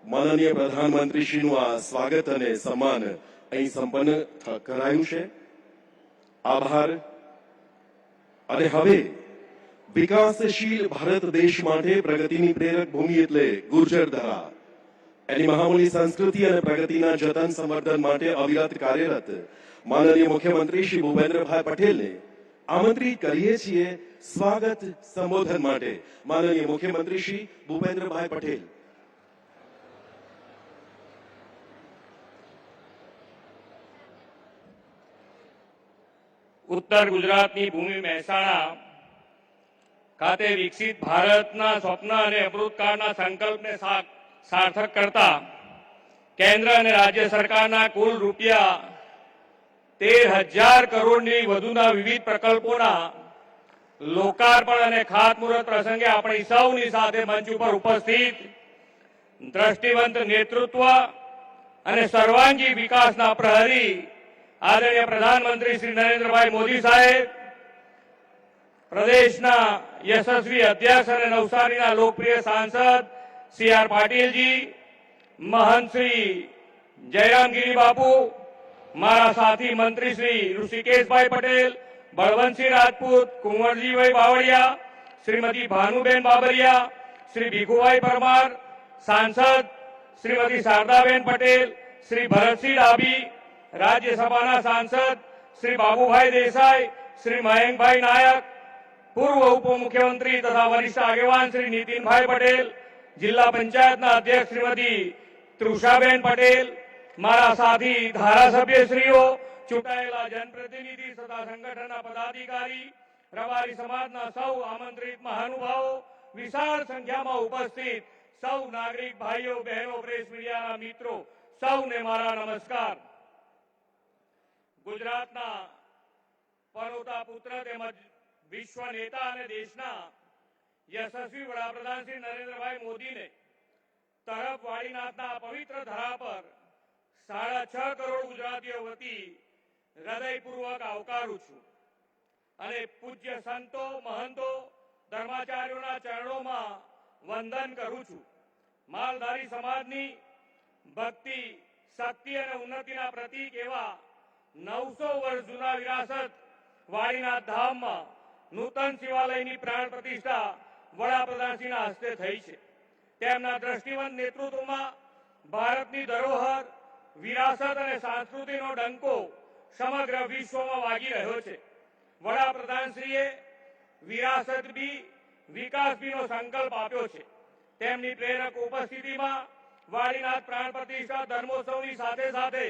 માનનીય પ્રધાનમંત્રીશ્રીનું આ સ્વાગત અને સન્માન અહીં સંપન્ન કરાયું છે. આભાર. અને હવે વિકાસશીલ ભારત દેશ માટે પ્રગતિની પ્રેરક ભૂમિ એટલે ગુર્જર ધરા, એની મહામૂલી સંસ્કૃતિ અને પ્રગતિના જતન સંવર્ધન માટે અવિરત કાર્યરત માનનીય મુખ્યમંત્રી શ્રી ભૂપેન્દ્રભાઈ પટેલને આમંત્રિત કરીએ છીએ સ્વાગત સંબોધન માટે. માનનીય મુખ્યમંત્રી શ્રી ભૂપેન્દ્રભાઈ પટેલ. ઉત્તર ગુજરાતની ભૂમિ મહેસાણા ખાતે વિકસિત ભારતના સ્વપ્ન અને અમૃતકાળના સંકલ્પને સાર્થક કરતા કેન્દ્ર અને રાજ્ય સરકારના કુલ રૂપિયા 13,000 કરોડની વધુના વિવિધ પ્રકલ્પોના લોકાર્પણ અને ખાતમુહૂર્ત પ્રસંગે આપણી સૌની સાથે મંચ ઉપર ઉપસ્થિત દ્રષ્ટિવંત નેતૃત્વ અને સર્વાંગી વિકાસના પ્રહરી આદરણીય પ્રધાનમંત્રી શ્રી નરેન્દ્રભાઈ મોદી સાહેબ, પ્રદેશના યશસ્વી અધ્યક્ષ અને નવસારીના લોકપ્રિય સાંસદ શ્રી આર પાટીલજી, મહંત શ્રી જયરામગીરી બાપુ, મારા સાથી મંત્રી શ્રી ઋષિકેશભાઈ પટેલ, બળવંતસિંહ રાજપૂત, કુંવરજીભાઈ બાવળિયા, શ્રીમતી ભાનુબેન બાબરિયા, શ્રી ભીખુભાઈ પરમાર, સાંસદ શ્રીમતી શારદાબેન પટેલ, શ્રી ભરતસિંહ ડાભી, રાજ્યસભાના સાંસદ શ્રી બાબુભાઈ દેસાઈ, શ્રી મયંકભાઈ નાયક, પૂર્વ ઉપમુખ્યમંત્રી તથા વરિષ્ઠ આગેવાન શ્રી નીતિનભાઈ પટેલ, જિલ્લા પંચાયતના અધ્યક્ષ શ્રીમતી તૃષાબેન પટેલ, મારા સાથી ધારાસભ્યશ્રીઓ, ચૂંટાયેલા જનપ્રતિનિધિ તથા સંગઠનના પદાધિકારી, રબારી સમાજના સૌ આમંત્રિત મહાનુભાવો, વિશાળ સંખ્યામાં ઉપસ્થિત સૌ નાગરિક ભાઈઓ બહેનો, પ્રેસ મીડિયાના મિત્રો, સૌને મારા નમસ્કાર. ગુજરાતના પનોતા પુત્ર તેમજ વિશ્વ નેતા અને દેશના યશસ્વી વડાપ્રધાન શ્રી નરેન્દ્રભાઈ મોદીને તરફ વાડીનાથના પવિત્ર ધરા પર 6.5 કરોડ ગુજરાતીઓ વતી હૃદયપૂર્વક આવકારું છું અને પૂજ્ય સંતો, મહંતો, ધર્માચાર્યોના ચરણોમાં વંદન કરું છું. માલધારી સમાજની ભક્તિ, શક્તિ અને ઉન્નતિના પ્રતીક એવા 900 વર્ષ જૂના વિરાસત વાડીનાથ ધામમાં નૂતન શિવાલયની પ્રાણ પ્રતિષ્ઠા વડાપ્રધાનશ્રીના હસ્તે થઈ છે. તેમના દ્રષ્ટિવંત નેતૃત્વમાં ભારતની ધરોહર, વિરાસત અને સંસ્કૃતિનો ડંકો સમગ્ર વિશ્વમાં વાગી રહ્યો છે. વડાપ્રધાનશ્રીએ વિરાસત બી, વિકાસ બીનો સંકલ્પ આપ્યો છે. તેમની પ્રેરક ઉપસ્થિતિમાં વાડીનાથ પ્રાણ પ્રતિષ્ઠા ધર્મોત્સવની સાથે સાથે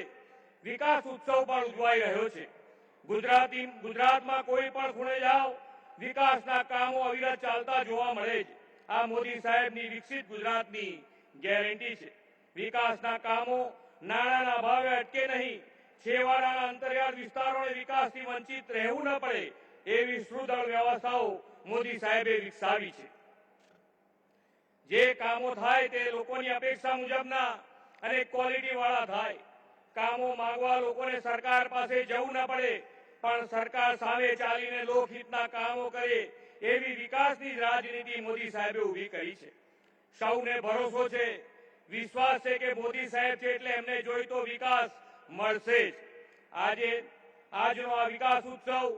વિકાસ ઉત્સવ પણ ઉજવાઈ રહ્યો છે. ગુજરાતમાં કોઈ પણ ખૂણે જાઓ, વિકાસના કામો અવિરત ચાલતા જોવા મળે છે. આ મોદી સાહેબની વિકસિત ગુજરાતની ગેરંટી છે. વિકાસના કામો નાણાંના ભાવે અટકે નહીં, છેવાડાના અંતરિયાળ વિસ્તારોને વિકાસથી વંચિત રહેવું ન પડે એવી સુદૃઢ વ્યવસ્થાઓ મોદી સાહેબે વિકસાવી છે. જે કામો થાય તે લોકોની અપેક્ષા મુજબના અને ક્વોલિટી વાળા થાય. કામો માંગવા લોકોને સરકાર પાસે જવું ન પડે, પણ સરકાર સામે ચાલીને લોકહિતના કામો કરે એવી વિકાસની રાજનીતિ મોદી સાહેબે ઊભી કરી છે. સૌને ભરોસો છે, વિશ્વાસ છે કે મોદી સાહેબ છે એટલે એમને જોઈતો વિકાસ મળશે જ. આજનો આ વિકાસ ઉત્સવ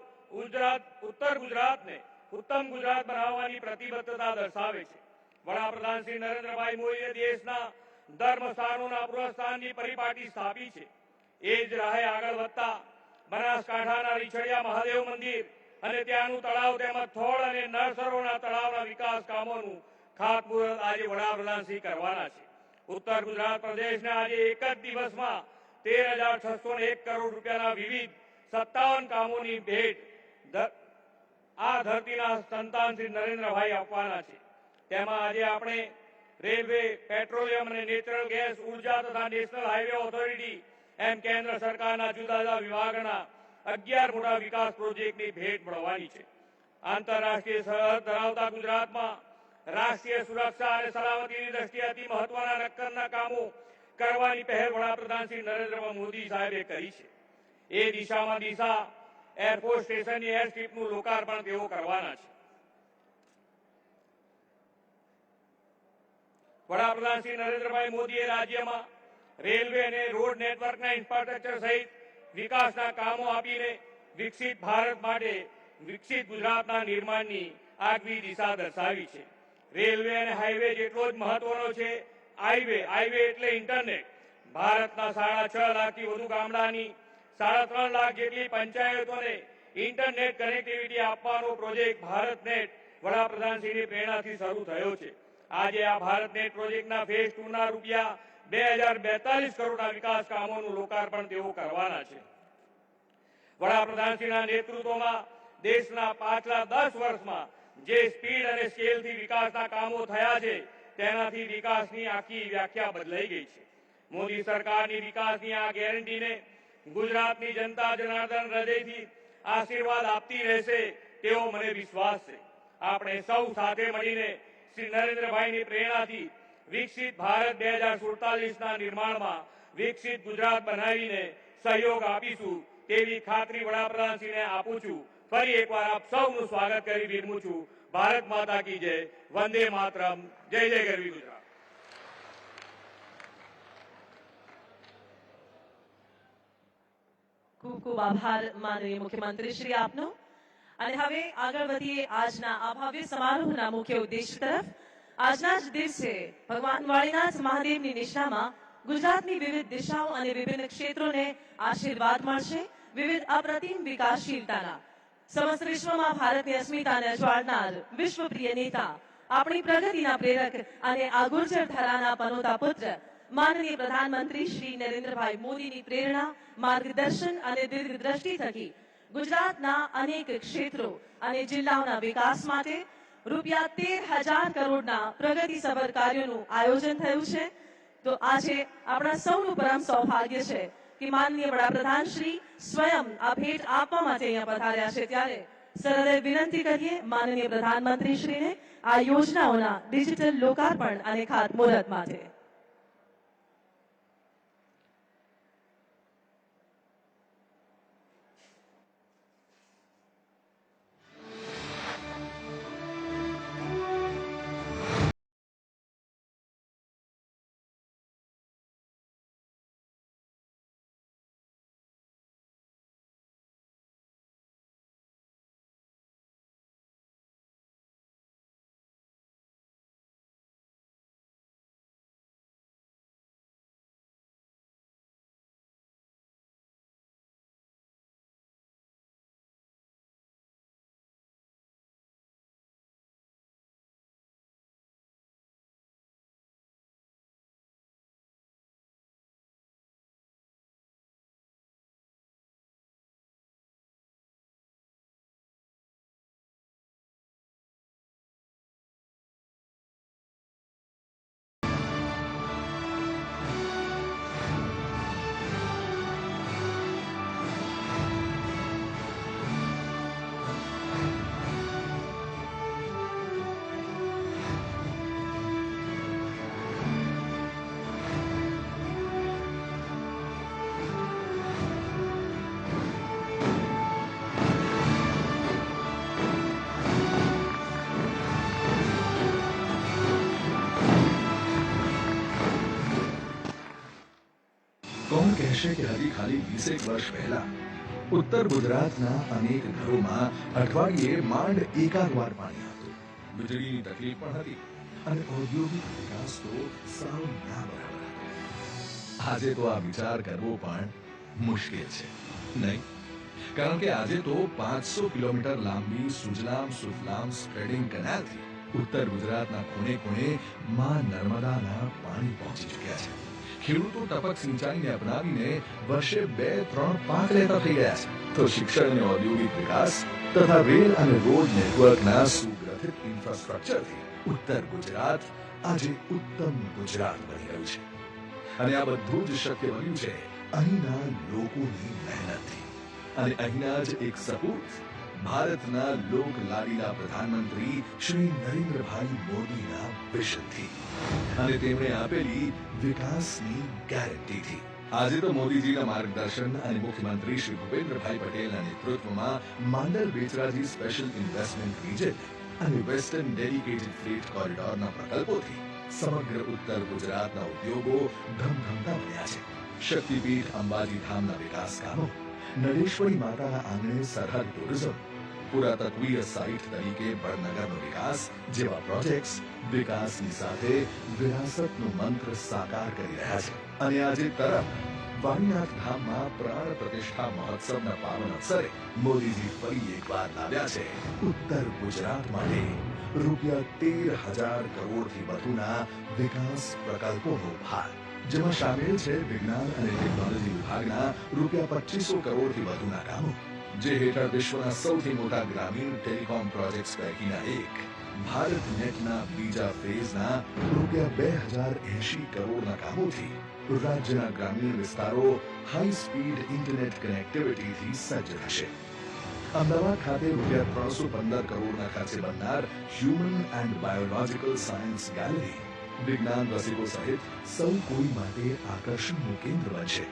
ઉત્તર ગુજરાતને ઉત્તમ ગુજરાત બનાવવાની પ્રતિબદ્ધતા દર્શાવે છે. વડાપ્રધાન શ્રી નરેન્દ્રભાઈ મોદીએ દેશના ધર્મ સ્થાનોના પુનઃસ્થાનની પરિપાટી સ્થાપી છે. એ જ રાહે આગળ વધતા બનાસકાંઠાના રીછડિયા મહાદેવ મંદિર અને ત્યાંનું તળાવ તેમજ થોળ અને નળસરોના તળાવના વિકાસ કામોનું ખાતમુહૂર્ત આજે વડાપ્રધાન શ્રી કરવાના છે. ઉત્તર ગુજરાત પ્રદેશને આજે એક જ દિવસમાં 13,601 કરોડ રૂપિયાના વિવિધ 57 કામોની ભેટ આ ધરતીના સંતાન શ્રી નરેન્દ્રભાઈ આપવાના છે. તેમાં આજે આપણે રેલવે, પેટ્રોલિયમ અને નેચરલ ગેસ, ઉર્જા તથા નેશનલ હાઈવે ઓથોરિટી એમ કેન્દ્ર સરકારના જુદા જુદા વિભાગના 11 મોટા વિકાસ પ્રોજેક્ટની ભેટ મળવાની છે. આંતરરાષ્ટ્રીય સરહદ ધરાવતા ગુજરાતમાં રાષ્ટ્રીય સુરક્ષા અને સલામતીની દ્રષ્ટિએ અતિ મહત્વના નક્કરના કામો કરવાની પહેલ વડાપ્રધાન શ્રી નરેન્દ્ર મોદી સાહેબે કરી છે. એ દિશામાં દિશા એરફોર્સ સ્ટેશનની એર સ્ટ્રીપનું લોકાર્પણ તેઓ કરવાના છે. વડાપ્રધાન શ્રી નરેન્દ્રભાઈ મોદીએ રાજ્યમાં રેલવે અને રોડ નેટવર્કના ઇન્ફ્રાસ્ટ્રક્ચર સહિત વિકાસના કામો આપીને વિકસિત ભારત માટે વિકસિત ગુજરાતના નિર્માણની આગવી દિશા દર્શાવી છે. રેલવે અને હાઈવે જેટલો જ મહત્વનો છે હાઈવે એટલે ઇન્ટરનેટ. ભારતના 6.5 લાખથી વધુ ગામડાની 3.5 લાખ જેટલી પંચાયતોને ઇન્ટરનેટ કનેક્ટિવિટી આપવાનો પ્રોજેક્ટ ભારતનેટ વડાપ્રધાનશ્રીની પ્રેરણાથી શરૂ થયો છે. આજે આ ભારતનેટ પ્રોજેક્ટના ફેઝ 2ના રૂપિયા 2042 કરોડના વિકાસ કામોનું લોકાર્પણ તેઓ કરવાના છે. વડાપ્રધાનશ્રીના નેતૃત્વમાં દેશના પાછલા 10 વર્ષમાં જે સ્પીડ અને સ્કેલથી વિકાસના કામો થયા છે તેનાથી વિકાસની આખી વ્યાખ્યા બદલાઈ ગઈ છે. મોદી સરકારની વિકાસની આ ગેરંટીને ગુજરાતની જનતા જનાર્દન હૃદયથી આશીર્વાદ આપતી રહેશે તેવો મને વિશ્વાસ છે. આપણે સૌ સાથે મળીને શ્રી નરેન્દ્રભાઈની પ્રેરણાથી વિકસિત ભારત 2047ના નિર્માણમાં વિકસિત ગુજરાત બનાવીને સહયોગ આપીશું તેવી ખાતરી વડાપ્રધાનશ્રીને આપું છું. ફરી એકવાર આપ સૌનું સ્વાગત કરી વિરમું છું. ભારત માતા કી જય, વંદે માતરમ, જય જય ગરવી ગુજરાત. ખૂબ ખૂબ આભાર માનનીય મુખ્યમંત્રી શ્રી આપનો. અને હવે આગળ વધીએ આજના આ ભવ્ય સમારોહના મુખ્ય ઉદ્દેશ તરફ. આજના જ દિવસે ભગવાન વાળીનાથ મહાદેવની નિષ્ઠામાં ગુજરાતની વિવિધ દિશાઓ અને વિભિન્ન ક્ષેત્રોને આશીર્વાદ મળશે. વિવિધ અપ્રતિમ વિકાસશીલતાના સમસ્ત વિશ્વમાં ભારતની અસ્મિતાને અજવાળનાર વિશ્વપ્રિય નેતા, આપણી પ્રગતિના પ્રેરક અને આ ગુર્જર ધરાના પનોતા પુત્ર માનનીય પ્રધાનમંત્રી શ્રી નરેન્દ્રભાઈ મોદીની પ્રેરણા, માર્ગદર્શન અને દીર્ઘદ્રષ્ટિ થકી ગુજરાતના અનેક ક્ષેત્રો અને જિલ્લાઓના વિકાસ માટે રૂપિયા 13,000 કરોડના પ્રગતિસભર કાર્યોનું આયોજન થયું છે. તો આજે આપણા સૌનું પરમ સૌભાગ્ય છે કે માનનીય વડાપ્રધાન શ્રી સ્વયં આ ભેટ આપવા માટે અહીંયા પધાર્યા છે. ત્યારે સરહદે વિનંતી કરીએ માનનીય પ્રધાનમંત્રી શ્રીને આ યોજનાઓના ડિજિટલ લોકાર્પણ અને ખાતમુહૂર્ત માટે. કોણ કહેશે કે હજી ખાલી 20 વર્ષ પહેલા ઉત્તર ગુજરાતના અનેક ઘરોમાં અઠવાડિયે માંડ એકાદ વાર પાણી આવતું, વીજળીની તકલીફ પણ હતી અને ઔદ્યોગિક વિકાસ તો સાવ ના બરાબર હતો. આજે તો આ વિચાર કરવો પણ મુશ્કેલ છે, નહીં? કારણ કે આજે તો 500 કિલોમીટર લાંબી સુજલામ સુફલામ સ્પ્રેડિંગ કેનાલથી ઉત્તર ગુજરાતના ખૂણે ખૂણે માં નર્મદાના પાણી પહોંચી ચૂક્યા છે. ખેડૂતો ટપક સિંચાઈને અપનાવીને વર્ષે 2-3 પાક લેતા થઈ ગયા છે. તો શિક્ષણ અને ઔદ્યોગિક વિકાસ તથા રેલ અને રોડ નેટવર્કના સુગ્રથિત ઇન્ફ્રાસ્ટ્રક્ચરથી ઉત્તર ગુજરાત આજે ઉત્તમ ગુજરાત બની ગયું છે. અને આ બધું જ શક્ય બન્યું છે અહીંના લોકોની મહેનતથી અને અહીંના જ એક સપૂત ભારતના લોક લાડીલા પ્રધાનમંત્રી શ્રી નરેન્દ્રભાઈ મોદીના વિઝનથી અને તેમણે આપેલી વિકાસની ગેરંટીથી. આજે તો મોદીજીના માર્ગદર્શન અને મુખ્યમંત્રી શ્રી ભૂપેન્દ્રભાઈ પટેલના નેતૃત્વમાં Mandal Becharaji special investment region અને વેસ્ટર્ન ડેડિકેટેડ ફ્લીટ કોરિડોરના પ્રકલ્પોથી સમગ્ર ઉત્તર ગુજરાતના ઉદ્યોગો ધમધમતા બન્યા છે. શક્તિપીઠ અંબાજી ધામના વિકાસ કામો, નળેશ્વરી માતાના આંગણે સરહદ ટુરિઝમ, પુરાતત્વીય સાઇટ તરીકે વડનગરનો વિકાસ જેવા પ્રોજેક્ટ્સ વિકાસની સાથે વિરાસતનો મંત્ર સાકાર કરી રહ્યા છે. અને આજે તરફ વાણીનાથ ધામમાં પ્રાણ પ્રતિષ્ઠા મહોત્સવના પાવન અવસરે મોદીજી ફરી એકવાર લાવ્યા છે ઉત્તર ગુજરાત માટે રૂપિયા 13,000 કરોડથી વધુના વિકાસ પ્રકલ્પોનો ભાર, જેમાં સામેલ છે વિજ્ઞાન અને ટેકનોલોજી વિભાગના રૂપિયા 2500 કરોડથી વધુના કામો, જે હેઠળ વિશ્વના સૌથી મોટા ગ્રામીણ ટેલિકોમ પ્રોજેક્ટ્સ પૈકીના એક ભારત નેટના બીજા ફેઝના રૂપિયા 2,080 કરોડના કામોથી રાજ્યના ગ્રામીણ વિસ્તારો હાઈ સ્પીડ ઇન્ટરનેટ કનેક્ટિવિટીથી સજ્જ થશે. અમદાવાદ ખાતે રૂપિયા 315 કરોડના ખર્ચે બનનાર human and biological science gallery વિજ્ઞાન રસિકો સહિત સૌ કોઈ માટે આકર્ષણનું કેન્દ્ર બનશે.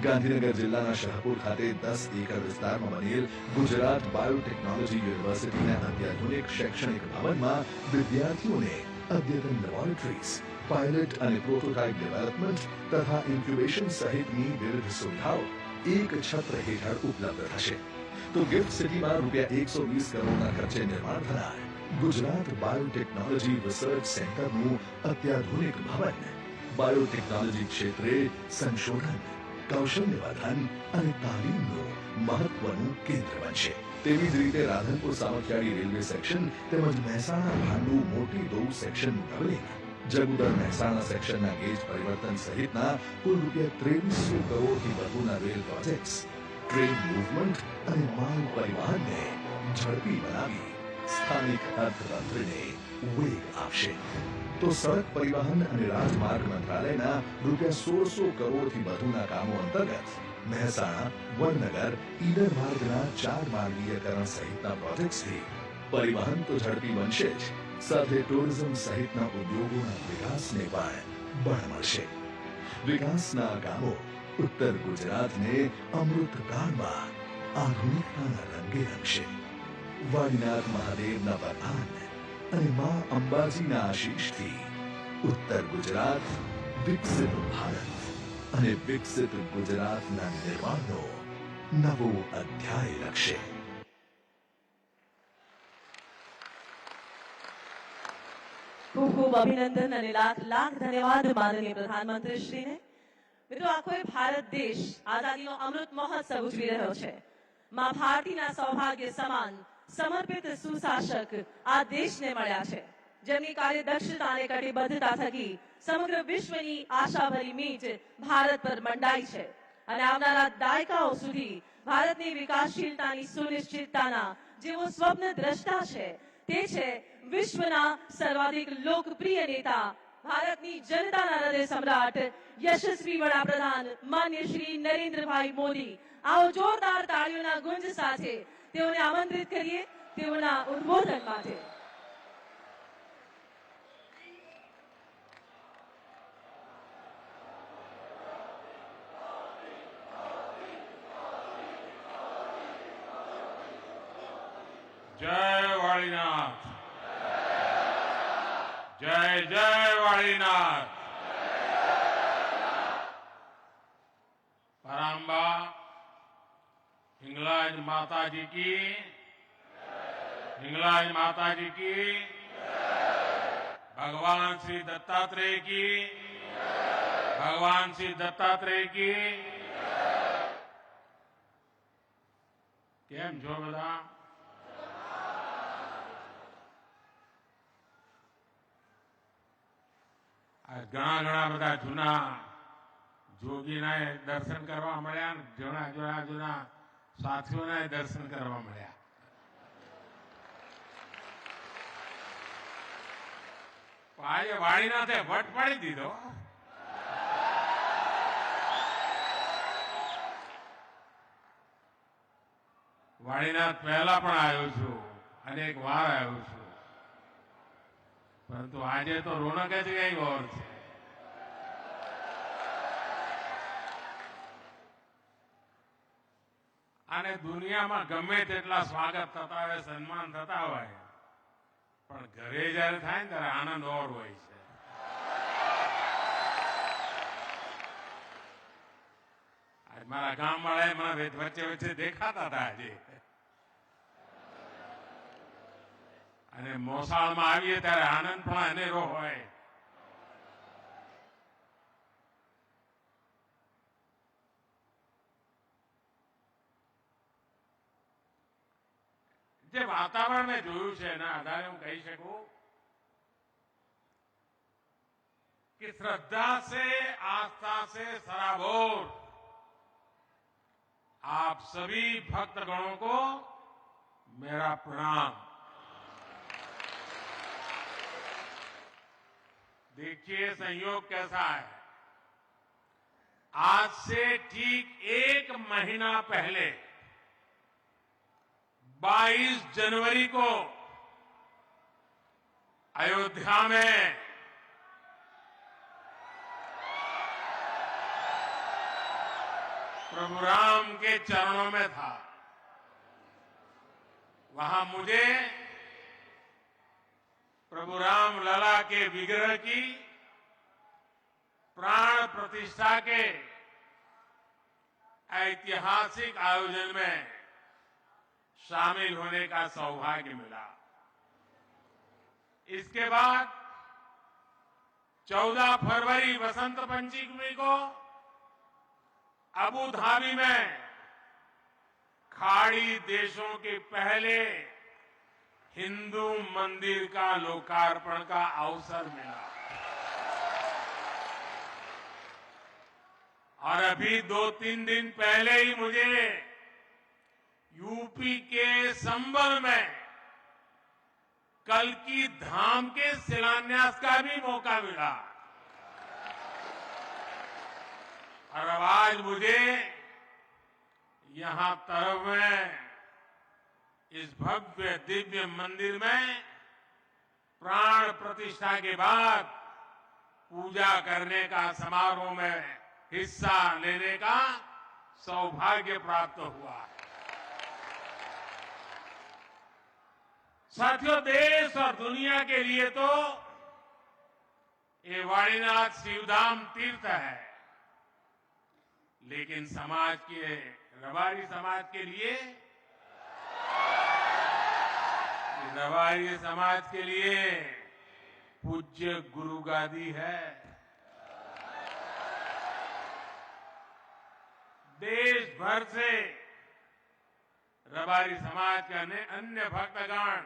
ગાંધીનગર જિલ્લાના શાહપુર ખાતે 10 એકર વિસ્તારમાં બનેલ ગુજરાત બાયોટેકનોલોજી યુનિવર્સિટીના અત્યાધુનિક શૈક્ષણિક ભવનમાં વિદ્યાર્થીઓને અદ્યતન લેબોરેટરીઝ, પાયલટ અને પ્રોટોટાઇપ ડેવલપમેન્ટ તથા ઇન્ક્યુબેશન સહિતની વિવિધ સુવિધાઓ એક છત્ર હેઠળ ઉપલબ્ધ થશે. તો ગિફ્ટ સિટીમાં રૂપિયા 120 કરોડના ખર્ચે નિર્માણ થનાર ગુજરાત બાયોટેકનોલોજી રિસર્ચ સેન્ટરનું અત્યાધુનિક ભવન બાયોટેકનોલોજી ક્ષેત્રે સંશોધન, કૌશલ્યવર્ધન અને તાલીમનું મહત્વનું કેન્દ્ર બનશે. તેવી જ રીતે રાધનપુર સામખિયાળી રેલવે સેક્શન તેમજ મહેસાણા ભાંડુ મોટી દોવ સેક્શનનું ડબલિંગ, જગુદર મહેસાણા સેક્શનના ગેજ પરિવર્તન સહિતના કુલ ₹2300 કરોડથી વધુના રેલ પ્રોજેક્ટ્સ ટ્રેન મૂવમેન્ટ અને માલ પરિવહનને ઝડપી બનાવી સ્થાનિક અર્થતંત્રને વેગ આપશે. તો સડક પરિવહન અને રાજમાર્ગ મંત્રાલયના ₹1600 કરોડથી વધુના કામો અંતર્ગત મહેસાણા વડનગર ઈડર માર્ગના 4 માર્ગીયકરણ સહિતના પ્રોજેક્ટ્સથી પરિવહન તો ઝડપી બનશે જ, સાથે ટુરિઝમ સહિતના ઉદ્યોગોના વિકાસને પણ બળ મળશે. વિકાસના કામો ઉત્તર ગુજરાતને અમૃતકાળમાં આધુનિકતાના રંગે રંગશે. વાડીનાથ મહાદેવના વરદાન અને મા અંબાજીના આશીષથી ઉત્તર ગુજરાત વિકસિત ભારત અને વિકસિત ગુજરાતના નિર્માણનો નવો અધ્યાય લખશે. ખૂબ ખૂબ અભિનંદન અને લાખ લાખ ધન્યવાદ માનનીય પ્રધાનમંત્રી શ્રીને. મિત્રો, આખો ભારત દેશ આઝાદીનો અમૃત મહોત્સવ ઉજવી રહ્યો છે. માં ભારતીના સૌભાગ્ય સમાન સમર્પિત સુશાસક આ દેશને મળ્યા છે, જેમની કાર્યદક્ષતા અને કટિબદ્ધતા થકી સમગ્ર વિશ્વની આશાભરી મીટ ભારત પર મંડાઈ છે અને આવનારા દાયકાઓ સુધી ભારતની વિકાસશીલતાની સુનિશ્ચિતતાના જેઓ સ્વપ્ન દ્રષ્ટા છે તે છે વિશ્વના સર્વાધિક લોકપ્રિય નેતા, ભારતની જનતાના હૃદય સમ્રાટ, યશસ્વી વડાપ્રધાન માન્ય શ્રી નરેન્દ્રભાઈ મોદી. આવો જોરદાર તાળીઓના ગુંજ સાથે તેઓને આમંત્રિત કરીએ તેઓના ઉદ્બોધન માટે. જય વાળીનાથ, જય જય વાળીનાથ. पराम्बा हिंगलाज माता जी की, हिंगलाज माता जी की, भगवान श्री दत्तात्रेय की, भगवान श्री दत्तात्रेय की. केम छो बधा? घणा घणा बधा जूना जोगीना दर्शन करवा मळ्या, जूना जूना जूना साथियों दर्शन करवा मळ्या. आज वाळीनाथे वट पाड़ी दीधो. वाळीनाथ पहला पण आव्यो छुं, अनेक वार आव्यो छुं, परंतु आज तो रोनक ज कई और छे. અને દુનિયામાં ગમે તેટલા સ્વાગત થતા હોય, સન્માન થતા હોય, પણ ઘરે જયારે થાય ને ત્યારે આનંદ ઓર હોય છે. આજ મારા ગામ વાળા મને વચ્ચે વચ્ચે દેખાતા હતા આજે, અને મોસાળમાં આવીએ ત્યારે આનંદ પણ અનેરો હોય. જે વાતાવરણ મેં જોયું છે એના આધારે હું કહી શકું कि श्रद्धा से, आस्था से सराबोर आप सभी भक्तगणों को मेरा प्रणाम. देखिए संयोग कैसा है. आज से ठीक 1 महीना पहले 22 जनवरी को अयोध्या में प्रभु राम के चरणों में था. वहां मुझे प्रभु राम लला के विग्रह की प्राण प्रतिष्ठा के ऐतिहासिक आयोजन में शामिल होने का सौभाग्य मिला. इसके बाद 14 फरवरी वसंत पंचमी को अबू धाबी में खाड़ी देशों के पहले हिंदू मंदिर का लोकार्पण का अवसर मिला। और अभी 2-3 दिन पहले ही मुझे यूपी के संभल में कल्की धाम के शिलान्यास का भी मौका मिला। और अब आज मुझे यहां तरफ में इस भव्य दिव्य मंदिर में प्राण प्रतिष्ठा के बाद पूजा करने का समारोह में हिस्सा लेने का सौभाग्य प्राप्त हुआ है। साथियों, देश और दुनिया के लिए तो ये वाणीनाथ शिवधाम तीर्थ है, लेकिन समाज के रबारी समाज के लिए, रबारी समाज के लिए पूज्य गुरु गादी है। देश भर से रबारी समाज के अन्य भक्तगण,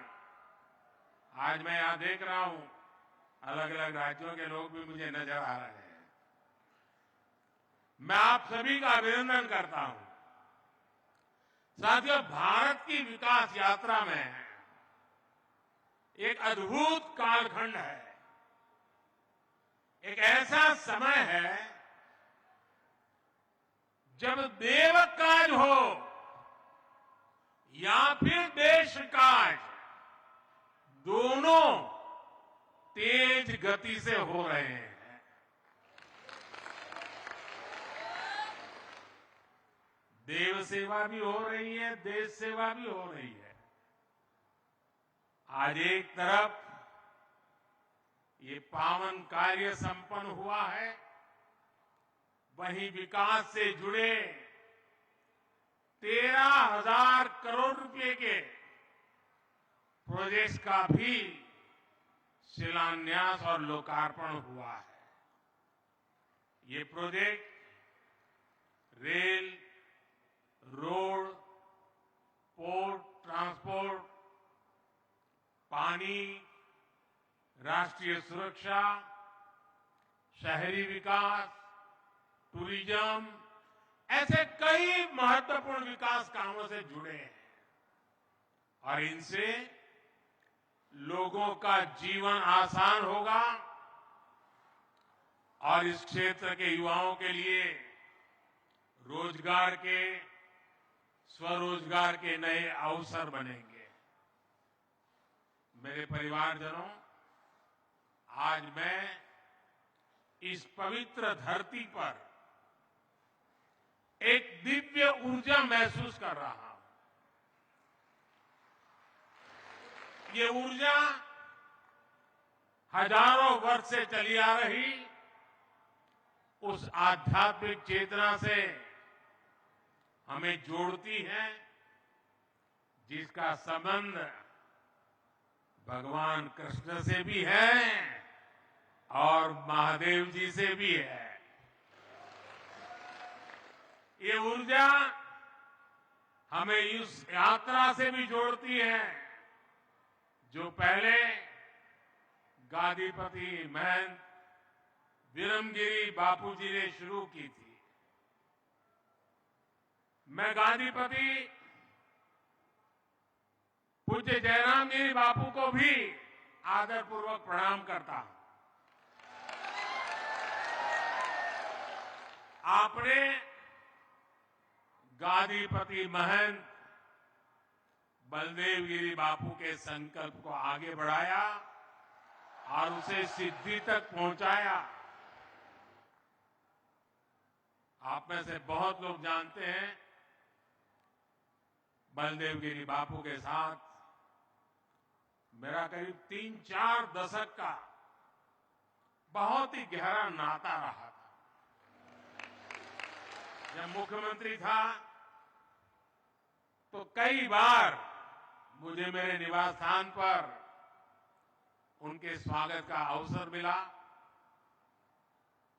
आज मैं यहां देख रहा हूं, अलग अलग राज्यों के लोग भी मुझे नजर आ रहे हैं। मैं आप सभी का अभिनंदन करता हूं। साथियों, भारत की विकास यात्रा में एक अद्भुत कालखंड है, एक ऐसा समय है जब देव काज हो या फिर देश काज, दोनों तेज गति से हो रहे हैं। देव सेवा भी हो रही है, देश सेवा भी हो रही है। आज एक तरफ ये पावन कार्य संपन्न हुआ है, वहीं विकास से जुड़े 13,000 करोड़ रुपए के प्रोजेक्ट्स का भी शिलान्यास और लोकार्पण हुआ है। ये project rail, road, port transport, पानी, राष्ट्रीय सुरक्षा, शहरी विकास, टूरिज्म, ऐसे कई महत्वपूर्ण विकास कामों से जुड़े हैं और इनसे लोगों का जीवन आसान होगा और इस क्षेत्र के युवाओं के लिए रोजगार के, स्वरोजगार के नए अवसर बनेंगे। मेरे परिवारजनों, आज मैं इस पवित्र धरती पर एक दिव्य ऊर्जा महसूस कर रहा हूं। ये ऊर्जा हजारों वर्ष से चली आ रही उस आध्यात्मिक चेतना से हमें जोड़ती है, जिसका संबंध भगवान कृष्ण से भी है और महादेव जी से भी है। ये ऊर्जा हमें इस यात्रा से भी जोड़ती है जो पहले गादीपति महंत विरमगिरी बापू जी ने शुरू की थी। मैं गादीपति पूज्य जयराम गिरी बापू को भी आदरपूर्वक प्रणाम करता हूं। आपने गादीपति महंत बलदेव गिरी बापू के संकल्प को आगे बढ़ाया और उसे सिद्धि तक पहुंचाया। आप में से बहुत लोग जानते हैं, बलदेव गिरी बापू के साथ मेरा करीब 3-4 दशक का बहुत ही गहरा नाता रहा था। जब मुख्यमंत्री था तो कई बार मुझे मेरे निवास स्थान पर उनके स्वागत का अवसर मिला।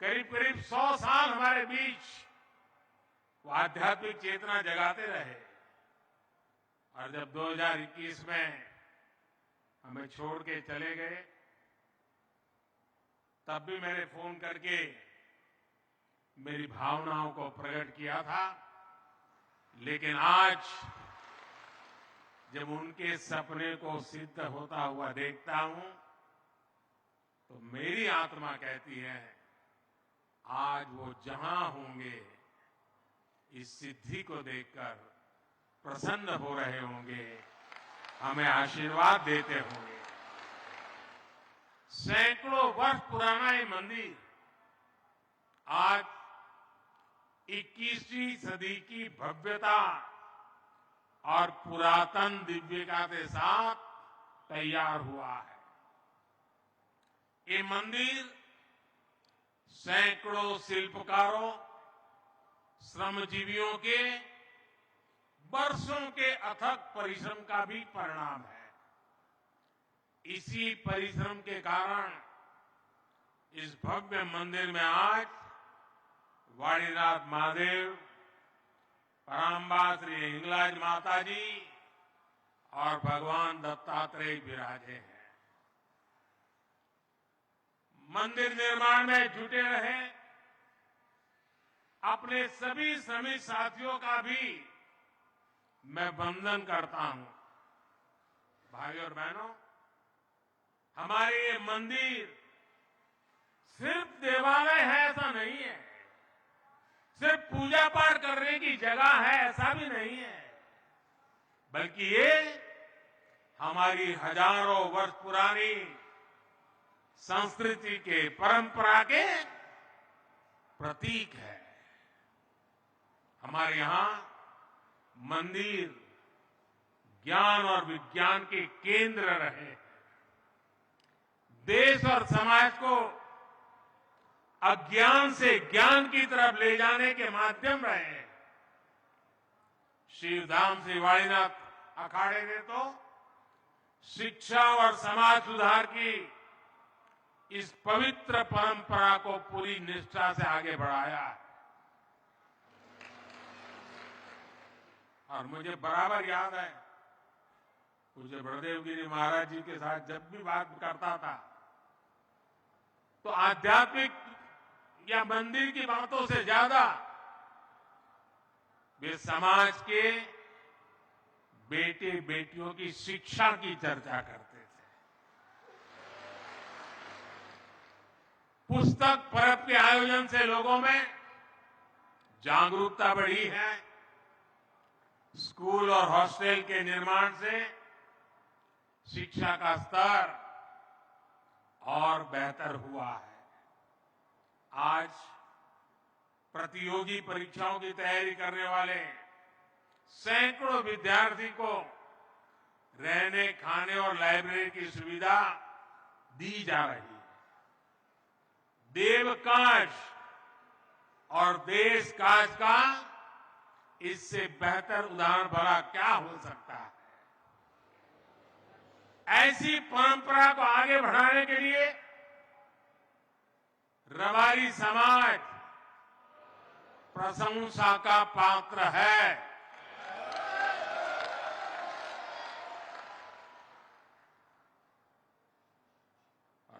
करीब करीब 100 साल हमारे बीच वो आध्यात्मिक चेतना जगाते रहे। और जब 2021 में हमें छोड़ के चले गए, तब भी मैंने फोन करके मेरी भावनाओं को प्रकट किया था। लेकिन आज जब उनके सपने को सिद्ध होता हुआ देखता हूं, तो मेरी आत्मा कहती है आज वो जहां होंगे इस सिद्धि को देखकर प्रसन्न हो रहे होंगे, हमें आशीर्वाद देते होंगे। सैकड़ों वर्ष पुराना ये मंदिर आज 21वीं सदी की भव्यता और पुरातन दिव्यता के साथ तैयार हुआ है। ये मंदिर सैकड़ों शिल्पकारों, श्रमजीवियों के वर्षों के अथक परिश्रम का भी परिणाम है। इसी परिश्रम के कारण इस भव्य मंदिर में आज वाणीनाथ महादेव, पराम्बा श्री हिंगलाज माता जी और भगवान दत्तात्रेय विराजे हैं। मंदिर निर्माण में जुटे रहे अपने सभी श्रमिक साथियों का भी मैं वंदन करता हूं। भाइयों और बहनों, हमारे ये मंदिर सिर्फ देवालय है ऐसा नहीं है, सिर्फ पूजा पाठ करने की जगह है ऐसा भी नहीं है, बल्कि ये हमारी हजारों वर्ष पुरानी संस्कृति के, परंपरा के प्रतीक है। हमारे यहां मंदिर ज्ञान और विज्ञान के केंद्र रहे, देश और समाज को अज्ञान से ज्ञान की तरफ ले जाने के माध्यम रहे। शिवधाम श्री वाणीनाथ अखाड़े ने तो शिक्षा और समाज सुधार की इस पवित्र परंपरा को पूरी निष्ठा से आगे बढ़ाया है। और मुझे बराबर याद है, पूज्य बड़देव गिरी महाराज जी के साथ जब भी बात करता था तो आध्यात्मिक या मंदिर की बातों से ज्यादा वे समाज के बेटे बेटियों की शिक्षा की चर्चा करते थे। पुस्तक पर्व के आयोजन से लोगों में जागरूकता बढ़ी है। स्कूल और हॉस्टल के निर्माण से शिक्षा का स्तर और बेहतर हुआ है। आज प्रतियोगी परीक्षाओं की तैयारी करने वाले सैकड़ों विद्यार्थी को रहने, खाने और लाइब्रेरी की सुविधा दी जा रही है। देवकाश और देश काश का इससे बेहतर उदाहरण भला क्या हो सकता है। ऐसी परंपरा को आगे बढ़ाने के लिए रबारी समाज प्रशंसा का पात्र है।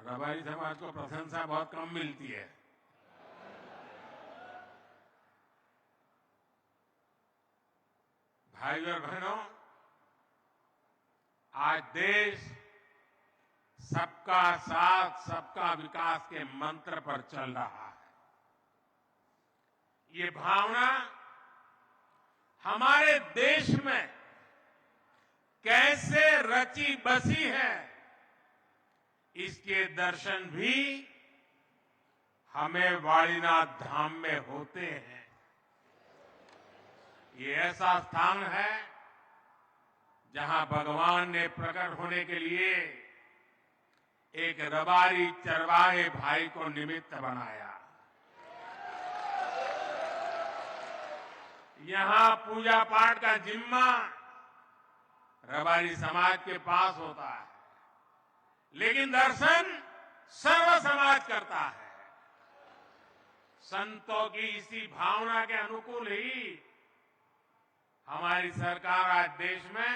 रबारी समाज को प्रशंसा बहुत कम मिलती है। भाइयों और बहनों, आज देश सबका साथ, सबका विकास के मंत्र पर चल रहा है। ये भावना हमारे देश में कैसे रची बसी है, इसके दर्शन भी हमें वाणीनाथ धाम में होते हैं। ये ऐसा स्थान है जहां भगवान ने प्रकट होने के लिए एक रबारी चरवाहे भाई को निमित्त बनाया। यहां पूजा पाठ का जिम्मा रबारी समाज के पास होता है, लेकिन दर्शन सर्व समाज करता है। संतों की इसी भावना के अनुकूल ही हमारी सरकार आज देश में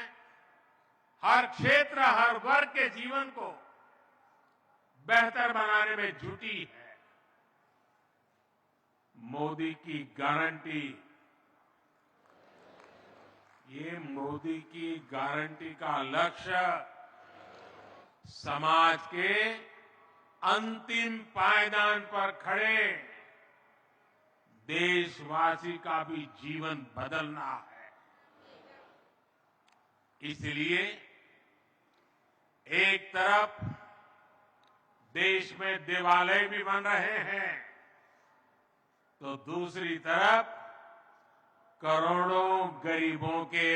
हर क्षेत्र, हर वर्ग के जीवन को बेहतर बनाने में जुटी है। मोदी की गारंटी, ये मोदी की गारंटी का लक्ष्य समाज के अंतिम पायदान पर खड़े देशवासी का भी जीवन बदलना है। इसलिए एक तरफ देश में देवालय भी बन रहे हैं, तो दूसरी तरफ करोड़ों गरीबों के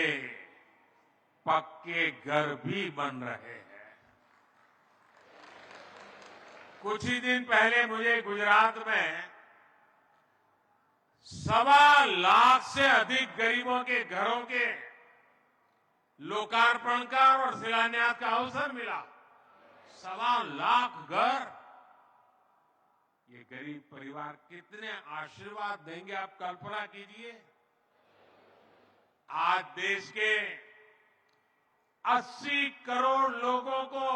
पक्के घर भी बन रहे हैं। कुछ ही दिन पहले मुझे गुजरात में 1.25 लाख से अधिक गरीबों के घरों के लोकार्पण का और शिलान्यास का अवसर मिला। 1.25 लाख घर। ये गरीब परिवार कितने आशीर्वाद देंगे, आप कल्पना कीजिए। आज देश के 80 करोड़ लोगों को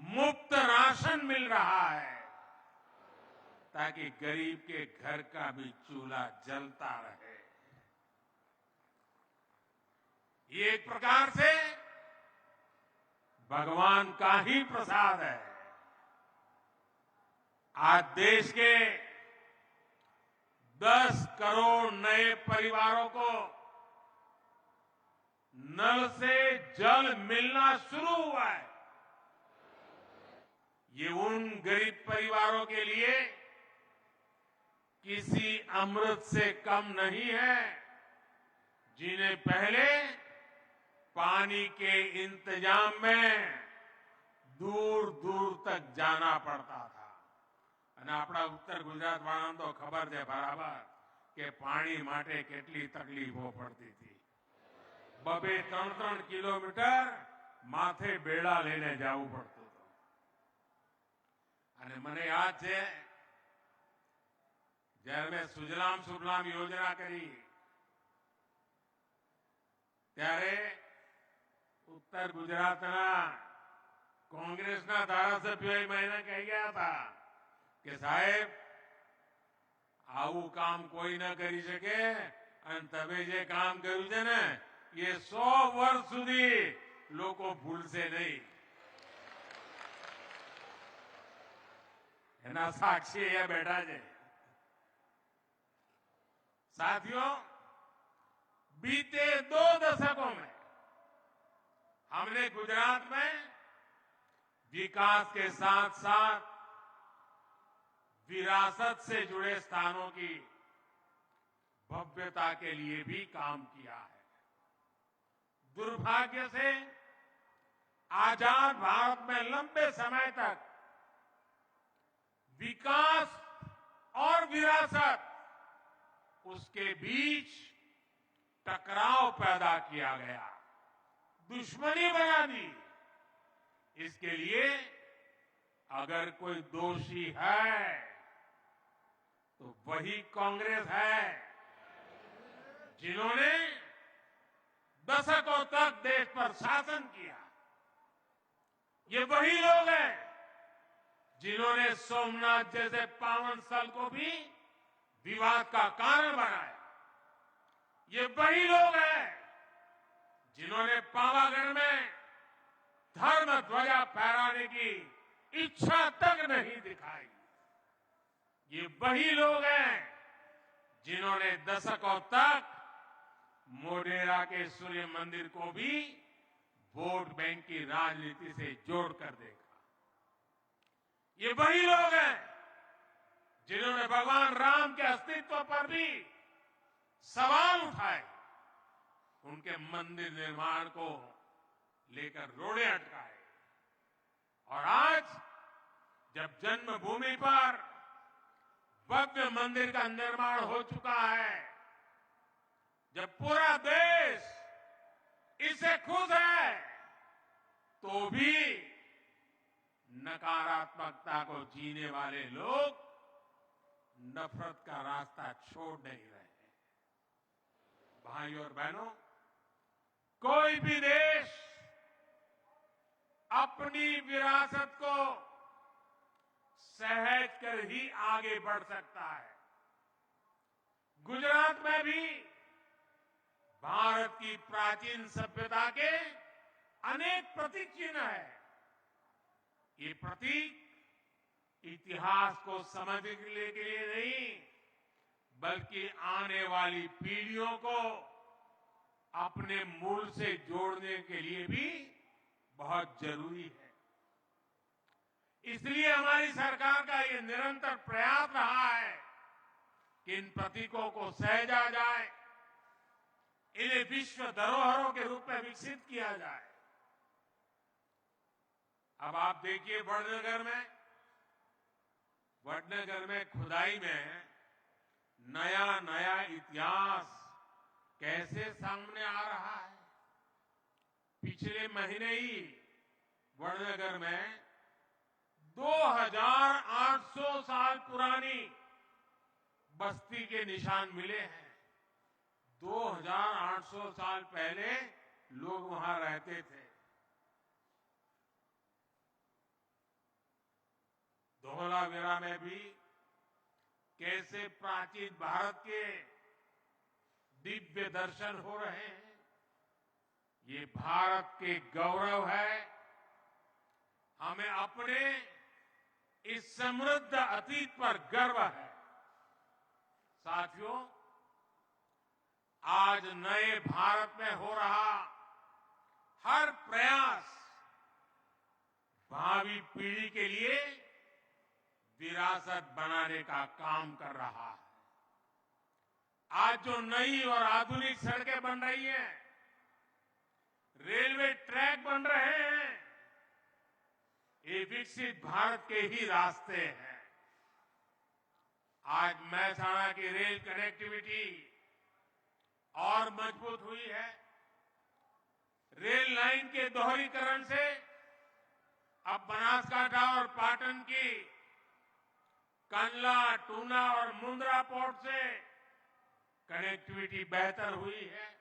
मुफ्त राशन मिल रहा है, ताकि गरीब के घर का भी चूल्हा जलता रहे। ये एक प्रकार से भगवान का ही प्रसाद है। आज देश के 10 करोड़ नए परिवारों को नल से जल मिलना शुरू हुआ है। ये उन गरीब परिवारों के लिए किसी अमृत से कम नहीं है, जिन्हें पहले पानी के इंतजाम में दूर दूर तक जाना पड़ता था। અને આપણા ઉત્તર ગુજરાત વાળાને તો ખબર છે બરાબર કે પાણી માટે કેટલી તકલીફો પડતી હતી। 2-3 કિલોમીટર માથે બેડા લઈને જવું પડતું હતું। અને મને યાદ છે જ્યારે મેં સુજલામ સુફલામ યોજના કરી ત્યારે ઉત્તર ગુજરાતના કોંગ્રેસના ધારાસભ્યોએ મને કહી ગયા હતા કે સાહેબ આવું કામ કોઈ ન કરી શકે, અને તમે જે કામ કર્યું છે ને એ 100 વર્ષ સુધી લોકો ભૂલશે નહીં। એના સાક્ષી અહીંયા બેઠા છે। साथियों, बीते 2 दशकों में हमने गुजरात में विकास के साथ साथ विरासत से जुड़े स्थानों की भव्यता के लिए भी काम किया है। दुर्भाग्य से आजाद भारत में लंबे समय तक विकास और विरासत, उसके बीच टकराव पैदा किया गया, दुश्मनी बना दी। इसके लिए अगर कोई दोषी है तो वही कांग्रेस है, जिन्होंने दशकों तक देश पर शासन किया। ये वही लोग हैं जिन्होंने सोमनाथ जैसे पावन स्थल को भी विवाद का कारण बनाया। ये वही लोग हैं जिन्होंने पावागढ़ में धर्म ध्वजा फहराने की इच्छा तक नहीं दिखाई। ये वही लोग हैं जिन्होंने दशकों तक मोढेरा के सूर्य मंदिर को भी वोट बैंक की राजनीति से जोड़कर देखा। ये वही लोग हैं जिन्होंने भगवान राम के अस्तित्व पर भी सवाल उठाए, उनके मंदिर निर्माण को लेकर रोड़े अटकाए। और आज जब जन्मभूमि पर भव्य मंदिर का निर्माण हो चुका है, जब पूरा देश इससे खुश है, तो भी नकारात्मकता को जीने वाले लोग नफरत का रास्ता छोड़ नहीं रहे। भाइयों और बहनों, कोई भी देश अपनी विरासत को सहज कर ही आगे बढ़ सकता है। गुजरात में भी भारत की प्राचीन सभ्यता के अनेक प्रतीक चिन्ह है। ये प्रतीक इतिहास को समझने के लिए नहीं, बल्कि आने वाली पीढ़ियों को अपने मूल से जोड़ने के लिए भी बहुत जरूरी है। इसलिए हमारी सरकार का ये निरंतर प्रयास रहा है कि इन प्रतीकों को सहेजा जाए, इन्हें विश्व धरोहरों के रूप में विकसित किया जाए। अब आप देखिए वडनगर में खुदाई में नया नया इतिहास कैसे सामने आ रहा है। पिछले महीने ही वडनगर में 2800 साल पुरानी बस्ती के निशान मिले हैं। 2800 साल पहले लोग वहां रहते थे। धौलावीरा में भी कैसे प्राचीन भारत के दिव्य दर्शन हो रहे हैं। ये भारत के गौरव है। हमें अपने इस समृद्ध अतीत पर गर्व है। साथियों, आज नए भारत में हो रहा हर प्रयास भावी पीढ़ी के लिए विरासत बनाने का काम कर रहा है। आज जो नई और आधुनिक सड़कें बन रही हैं, रेलवे ट्रैक बन रहे हैं, ये विकसित भारत के ही रास्ते हैं। आज महसाणा की रेल कनेक्टिविटी और मजबूत हुई है। रेल लाइन के दोहरीकरण से अब बनासकांठा और पाटन की कंडला, टूना और मुंद्रा पोर्ट से कनेक्टिविटी बेहतर हुई है।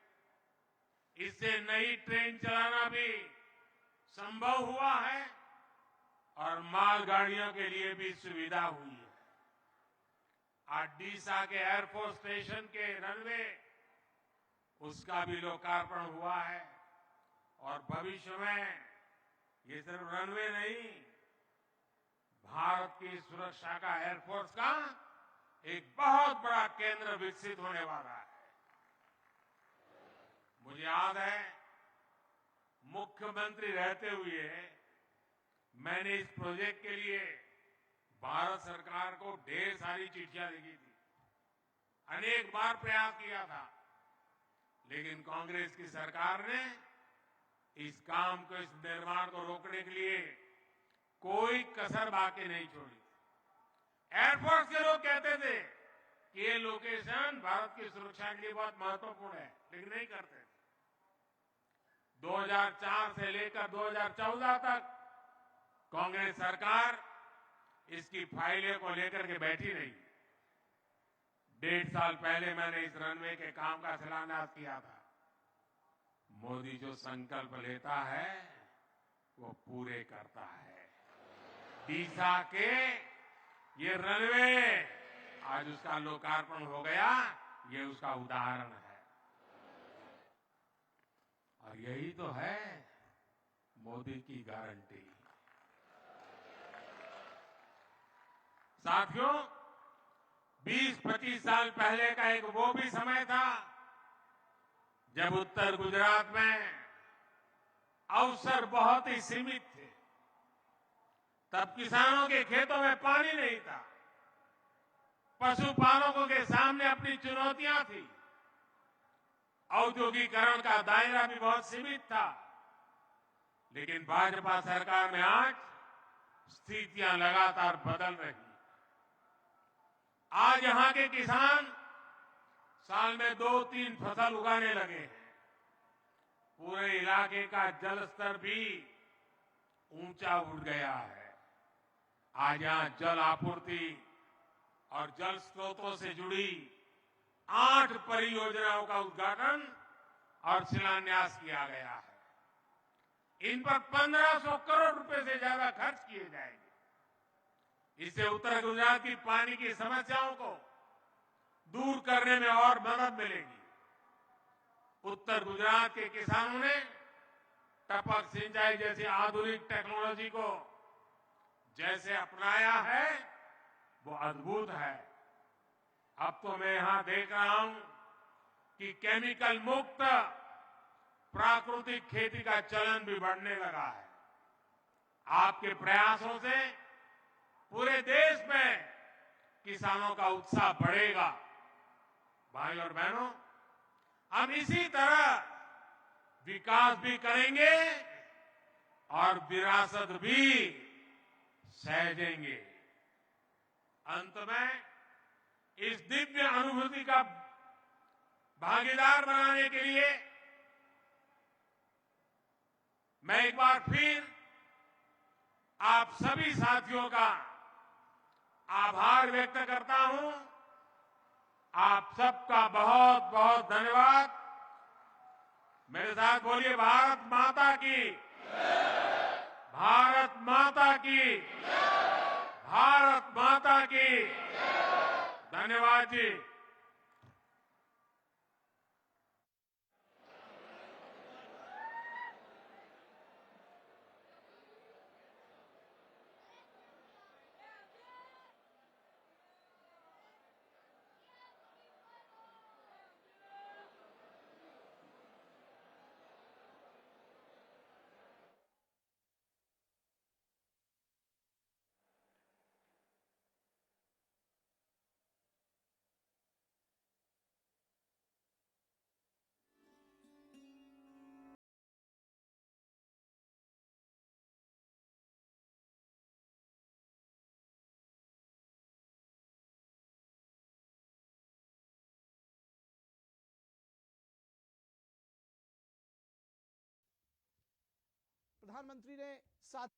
इससे नई ट्रेन चलाना भी संभव हुआ है और मालगाड़ियों के लिए भी सुविधा हुई है। आज डीसा के एयरफोर्स स्टेशन के रनवे, उसका भी लोकार्पण हुआ है और भविष्य में ये सिर्फ रनवे नहीं, भारत की सुरक्षा का एयरफोर्स का एक बहुत बड़ा केंद्र विकसित होने वाला है। मुझे याद है, मुख्यमंत्री रहते हुए मैंने इस प्रोजेक्ट के लिए भारत सरकार को ढेर सारी चिट्ठियां लिखी थी, अनेक बार प्रयास किया था, लेकिन कांग्रेस की सरकार ने इस काम को, इस निर्माण को रोकने के लिए कोई कसर बाकी नहीं छोड़ी। एयरफोर्स के लोग कहते थे कि ये लोकेशन भारत की सुरक्षा के लिए बहुत महत्वपूर्ण है, लेकिन नहीं करते थे। 2004 से लेकर 2014 तक कांग्रेस सरकार इसकी फाइलें को लेकर के बैठी रही। 1.5 साल पहले मैंने इस रनवे के काम का शिलान्यास किया था। मोदी जो संकल्प लेता है वो पूरे करता है। डीसा के ये रनवे आज उसका लोकार्पण हो गया, ये उसका उदाहरण है। और यही तो है मोदी की गारंटी। साथियों, 20-25 साल पहले का एक वो भी समय था जब उत्तर गुजरात में अवसर बहुत ही सीमित थे। तब किसानों के खेतों में पानी नहीं था, पशुपालकों के सामने अपनी चुनौतियां थी, औद्योगिकरण का दायरा भी बहुत सीमित था। लेकिन भाजपा सरकार में आज स्थितियां लगातार बदल रही। आज यहां के किसान साल में 2-3 फसल उगाने लगे हैं। पूरे इलाके का जल स्तर भी ऊंचा उठ गया है। आज यहां जल आपूर्ति और जल स्रोतों से जुड़ी 8 परियोजनाओं का उद्घाटन और शिलान्यास किया गया है। इन पर 1500 करोड़ रुपए से ज्यादा खर्च किए जाएंगे। इससे उत्तर गुजरात की पानी की समस्याओं को दूर करने में और मदद मिलेगी। उत्तर गुजरात के किसानों ने टपक सिंचाई जैसी आधुनिक टेक्नोलॉजी को जैसे अपनाया है वो अद्भुत है। अब तो मैं यहां देख रहा हूं कि केमिकल मुक्त प्राकृतिक खेती का चलन भी बढ़ने लगा है। आपके प्रयासों से पूरे देश में किसानों का उत्साह बढ़ेगा। भाई और बहनों, हम इसी तरह विकास भी करेंगे और विरासत भी सहेजेंगे। अंत में इस दिव्य अनुभूति का भागीदार बनाने के लिए मैं एक बार फिर आप सभी साथियों का आभार व्यक्त करता हूं। आप सबका बहुत बहुत धन्यवाद। मेरे साथ बोलिए, भारत माता की, भारत माता की, भारत माता की। धन्यवाद जी। प्रधानमंत्री ने साथ